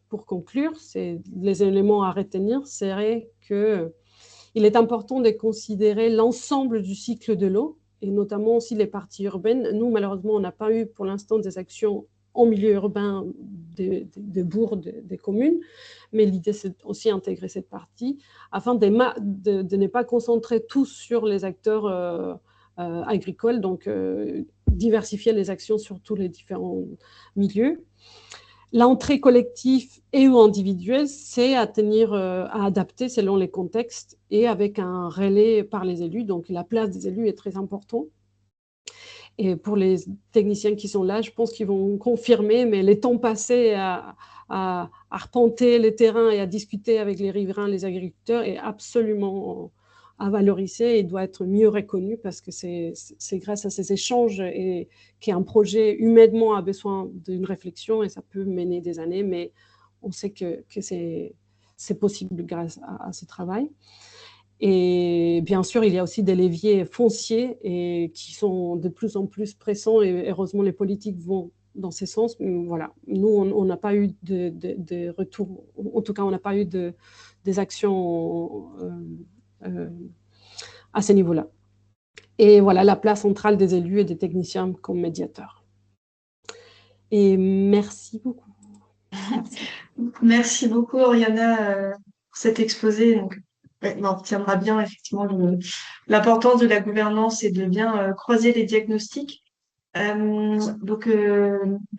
pour conclure, c'est les éléments à retenir, c'est qu'il est important de considérer l'ensemble du cycle de l'eau, et notamment aussi les parties urbaines. Nous, malheureusement, on n'a pas eu pour l'instant des actions en milieu urbain des bourgs, des communes, mais l'idée, c'est aussi d'intégrer cette partie afin de ne pas concentrer tout sur les acteurs agricoles, donc diversifier les actions sur tous les différents milieux. L'entrée collective et ou individuelle, c'est à adapter selon les contextes et avec un relais par les élus. Donc, la place des élus est très importante. Et pour les techniciens qui sont là, je pense qu'ils vont confirmer, mais les temps passés à arpenter les terrains et à discuter avec les riverains, les agriculteurs, est absolument à valoriser et doit être mieux reconnu, parce que c'est grâce à ces échanges et qu'un projet humainement a besoin d'une réflexion, et ça peut mener des années, mais on sait que c'est possible grâce à ce travail. Et bien sûr, il y a aussi des leviers fonciers et qui sont de plus en plus pressants, et heureusement, les politiques vont dans ce sens. Voilà. Nous, on n'a pas eu de retour, en tout cas, on n'a pas eu des actions à ce niveau-là. Et voilà, la place centrale des élus et des techniciens comme médiateurs. Et merci beaucoup. Merci beaucoup, Oriana, pour cet exposé. Donc, on retiendra bien effectivement l'importance de la gouvernance et de bien croiser les diagnostics.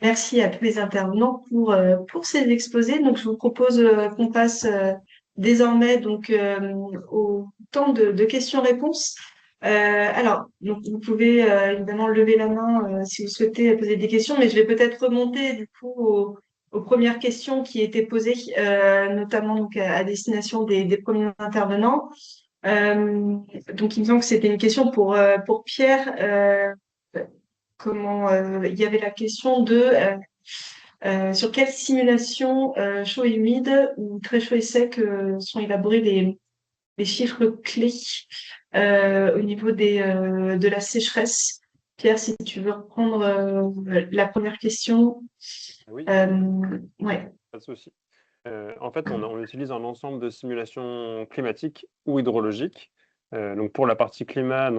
Merci à tous les intervenants pour ces exposés. Donc, je vous propose qu'on passe désormais au temps de questions-réponses. Donc vous pouvez évidemment lever la main si vous souhaitez poser des questions, mais je vais peut-être remonter du coup aux premières questions qui étaient posées, notamment donc à destination des premiers intervenants. Donc il me semble que c'était une question pour Pierre. Il y avait la question sur quelle simulation chaud et humide ou très chaud et sec sont élaborés les chiffres clés au niveau de la sécheresse. Pierre, si tu veux reprendre la première question. Oui, ouais. pas de souci. En fait, on utilise un ensemble de simulations climatiques ou hydrologiques. Donc pour la partie climat,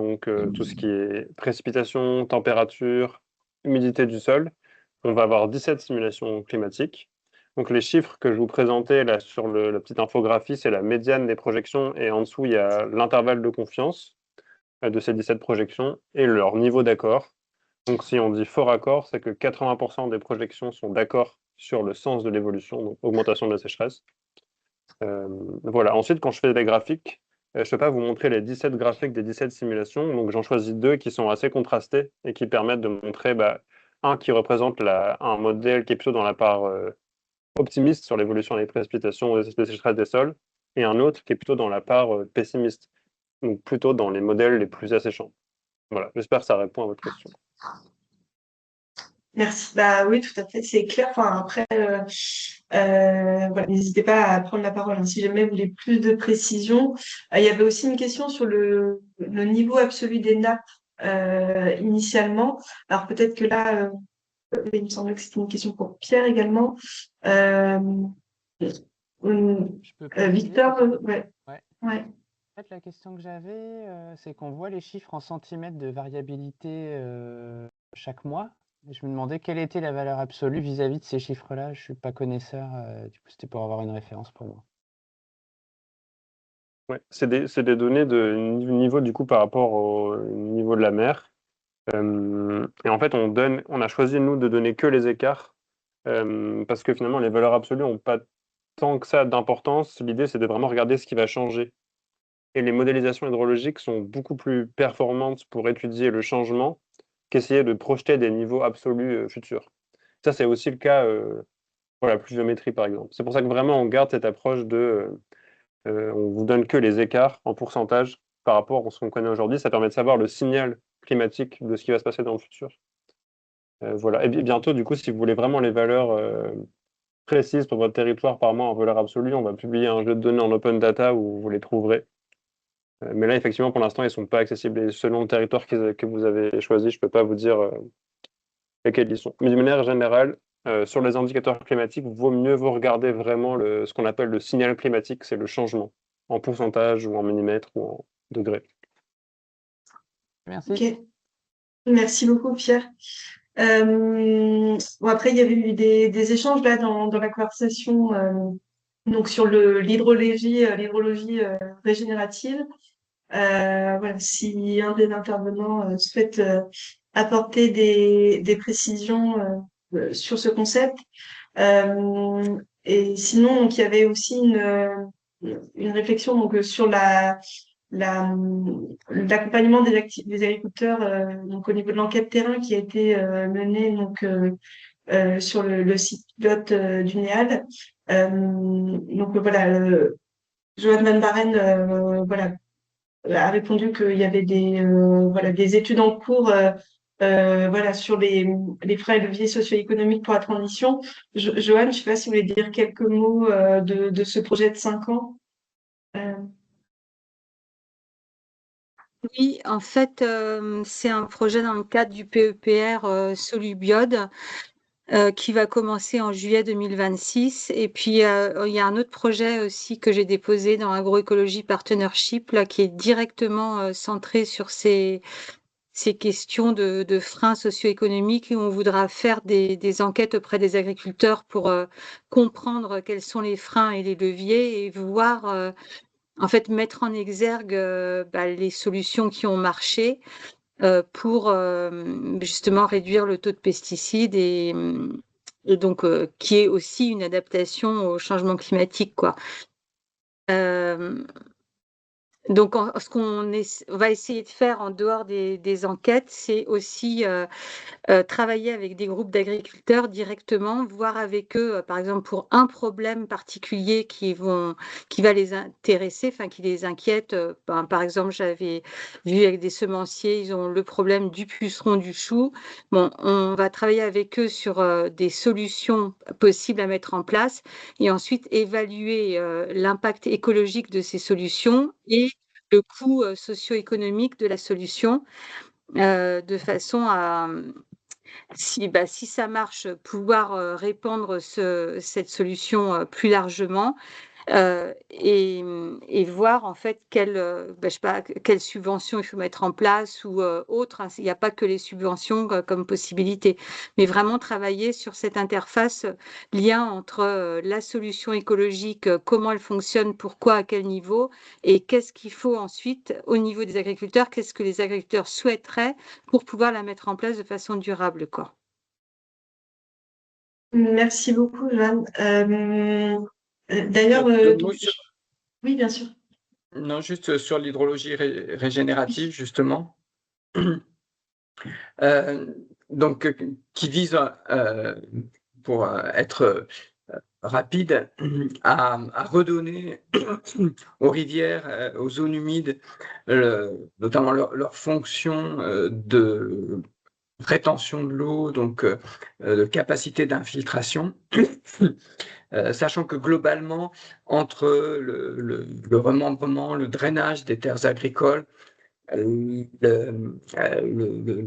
tout ce qui est précipitation, température, humidité du sol, on va avoir 17 simulations climatiques. Donc les chiffres que je vous présentais là sur la petite infographie, c'est la médiane des projections, et en dessous, il y a l'intervalle de confiance de ces 17 projections et leur niveau d'accord. Donc si on dit fort accord, c'est que 80% des projections sont d'accord sur le sens de l'évolution, donc augmentation de la sécheresse. Voilà. Ensuite, quand je fais des graphiques, je ne peux pas vous montrer les 17 graphiques des 17 simulations, donc j'en choisis 2 qui sont assez contrastés et qui permettent de montrer un qui représente un modèle qui est plutôt dans la part optimiste sur l'évolution des précipitations et des sécheresses des sols, et un autre qui est plutôt dans la part pessimiste, donc plutôt dans les modèles les plus asséchants. Voilà, j'espère que ça répond à votre question. Merci. Bah oui, tout à fait, c'est clair. Enfin, après, voilà, n'hésitez pas à prendre la parole, hein, si jamais vous voulez plus de précision. Il y avait aussi une question sur le niveau absolu des nappes initialement. Alors peut-être que là, il me semblait que c'était une question pour Pierre également. Euh, Je peux préciser Victor, parce que- ouais. Ouais. Ouais. En fait, la question que j'avais, c'est qu'on voit les chiffres en centimètres de variabilité chaque mois. Et je me demandais quelle était la valeur absolue vis-à-vis de ces chiffres-là. Je ne suis pas connaisseur, du coup, c'était pour avoir une référence pour moi. Ouais, c'est des données de niveau du coup par rapport au niveau de la mer. Et en fait, on a choisi nous de donner que les écarts parce que finalement les valeurs absolues n'ont pas tant que ça d'importance. L'idée, c'est de vraiment regarder ce qui va changer. Et les modélisations hydrologiques sont beaucoup plus performantes pour étudier le changement qu'essayer de projeter des niveaux absolus futurs. Ça, c'est aussi le cas pour la pluviométrie, par exemple. C'est pour ça que vraiment on garde cette approche on vous donne que les écarts en pourcentage par rapport à ce qu'on connaît aujourd'hui. Ça permet de savoir le signal climatique de ce qui va se passer dans le futur. Voilà. Et bientôt, du coup, si vous voulez vraiment les valeurs précises pour votre territoire par mois en valeur absolue, on va publier un jeu de données en open data où vous les trouverez. Mais là, effectivement, pour l'instant, ils ne sont pas accessibles. Et selon le territoire que vous avez choisi, je ne peux pas vous dire lesquels ils sont. Mais de manière générale, sur les indicateurs climatiques, vaut regarder vraiment ce qu'on appelle le signal climatique, c'est le changement, en pourcentage ou en millimètres ou en degrés. Merci. Ok. Merci beaucoup, Pierre. Bon, après, il y avait eu des échanges là dans la conversation donc sur l'hydrologie régénérative. Voilà, si un des intervenants souhaite apporter des précisions sur ce concept. Et sinon, donc, il y avait aussi une réflexion donc, sur l'accompagnement des agriculteurs donc au niveau de l'enquête terrain qui a été menée donc sur le site pilote du NEAL. Donc voilà, Johan Van Baren voilà a répondu qu'il y avait des études en cours voilà sur les freins et leviers socio-économiques pour la transition. Johan, je ne sais pas si vous voulez dire quelques mots de ce projet de 5 ans. Oui, en fait, c'est un projet dans le cadre du PEPR Solubiode qui va commencer en juillet 2026. Et puis, il y a un autre projet aussi que j'ai déposé dans Agroécologie Partnership, là, qui est directement centré sur ces questions de freins socio-économiques et on voudra faire des enquêtes auprès des agriculteurs pour comprendre quels sont les freins et les leviers et voir en fait, mettre en exergue les solutions qui ont marché pour justement réduire le taux de pesticides et donc qui est aussi une adaptation au changement climatique, quoi. Donc, ce qu'on va essayer de faire en dehors des enquêtes, c'est aussi travailler avec des groupes d'agriculteurs directement, voir avec eux, par exemple, pour un problème particulier qui va les intéresser, enfin, qui les inquiète. Par exemple, j'avais vu avec des semenciers, ils ont le problème du puceron du chou. Bon, on va travailler avec eux sur des solutions possibles à mettre en place et ensuite évaluer l'impact écologique de ces solutions et le coût socio-économique de la solution de façon à, si ça marche, pouvoir répandre cette solution plus largement et voir en fait je sais pas, quelles subventions il faut mettre en place ou autres. Il n'y a pas que les subventions comme possibilité, mais vraiment travailler sur cette interface, lien entre la solution écologique, comment elle fonctionne, pourquoi, à quel niveau, et qu'est-ce qu'il faut ensuite au niveau des agriculteurs, qu'est-ce que les agriculteurs souhaiteraient pour pouvoir la mettre en place de façon durable, quoi. Merci beaucoup, Joanne. D'ailleurs, Deux donc, mots sur- oui, bien sûr. non, juste sur l'hydrologie régénérative, justement. Donc, qui vise, pour être rapide, à redonner aux rivières, aux zones humides, notamment leur fonction de rétention de l'eau, donc de capacité d'infiltration, sachant que globalement, entre le remembrement, le drainage des terres agricoles, le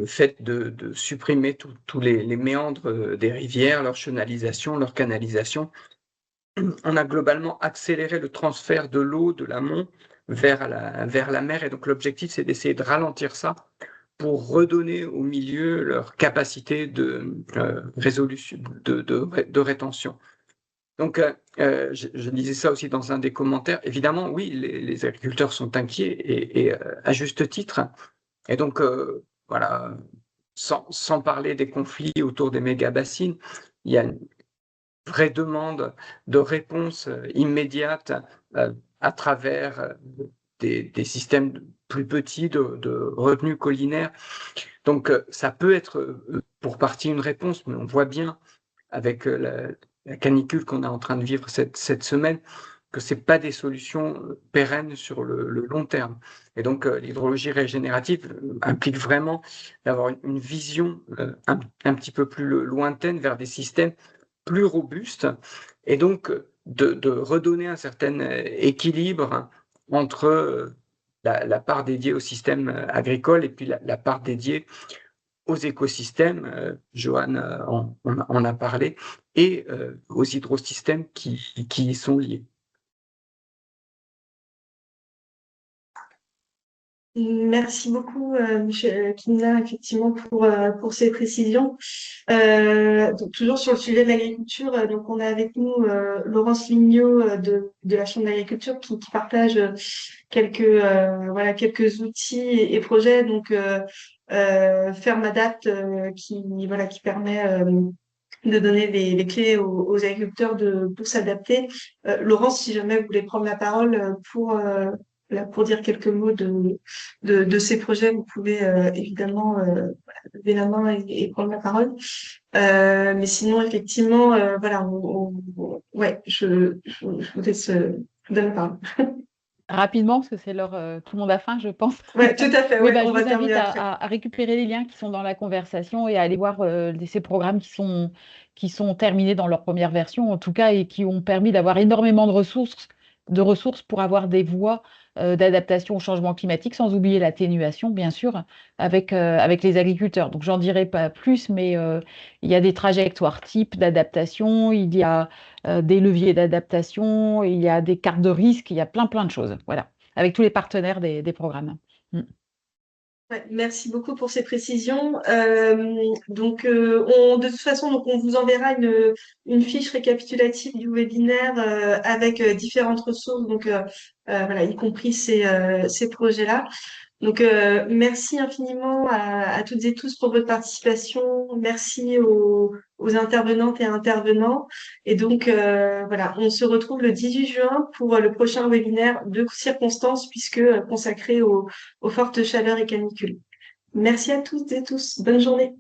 fait de supprimer tous les méandres des rivières, leur chenalisation, leur canalisation, on a globalement accéléré le transfert de l'eau de l'amont vers la mer. Et donc l'objectif, c'est d'essayer de ralentir ça pour redonner au milieu leur capacité de résolution, de rétention. Donc, je disais ça aussi dans un des commentaires. Évidemment, oui, les agriculteurs sont inquiets et à juste titre. Et donc, voilà, sans parler des conflits autour des méga-bassines, il y a une vraie demande de réponse immédiate à travers des systèmes plus petits de retenue collinaire. Donc, ça peut être pour partie une réponse, mais on voit bien avec la canicule qu'on est en train de vivre cette semaine, que ce n'est pas des solutions pérennes sur le long terme. Et donc, l'hydrologie régénérative implique vraiment d'avoir une vision un petit peu plus lointaine vers des systèmes plus robustes, et donc de redonner un certain équilibre entre la part dédiée au système agricole et puis la part dédiée aux écosystèmes, Johan en a parlé, et aux hydrosystèmes qui y sont liés. Merci beaucoup, Michel Quina, effectivement, pour ces précisions. Donc, toujours sur le sujet de l'agriculture, donc on a avec nous Laurence Lignot de la Chambre d'agriculture qui partage quelques outils et projets. Donc, Fermadapt qui permet de donner les clés aux agriculteurs pour s'adapter. Laurence, si jamais vous voulez prendre la parole pour dire quelques mots de ces projets, vous pouvez évidemment lever la main et prendre la parole. Mais sinon, effectivement, ouais, je vous laisse, je vous donne la parole. Rapidement, parce que c'est l'heure, tout le monde a faim, je pense. Ouais, tout à fait. Oui, Ouais, je on va vous invite terminer après. à récupérer les liens qui sont dans la conversation et à aller voir ces programmes qui sont terminés dans leur première version, en tout cas, et qui ont permis d'avoir énormément de ressources pour avoir des voies d'adaptation au changement climatique, sans oublier l'atténuation, bien sûr, avec les agriculteurs. Donc, j'en dirai pas plus, mais il y a des trajectoires types d'adaptation, il y a des leviers d'adaptation, il y a des cartes de risque, il y a plein de choses, voilà, avec tous les partenaires des programmes. Ouais, merci beaucoup pour ces précisions. Donc, de toute façon, donc on vous enverra une fiche récapitulative du webinaire avec différentes ressources, donc voilà, y compris ces projets-là. Donc, merci infiniment à toutes et tous pour votre participation. Merci aux intervenantes et intervenants. Et donc, voilà, on se retrouve le 18 juin pour le prochain webinaire de circonstances, puisque consacré aux fortes chaleurs et canicules. Merci à toutes et tous. Bonne journée.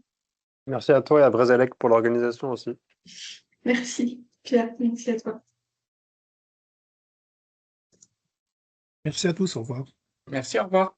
Merci à toi et à Brézalec pour l'organisation aussi. Merci, Pierre. Merci à toi. Merci à tous, au revoir. Merci, au revoir.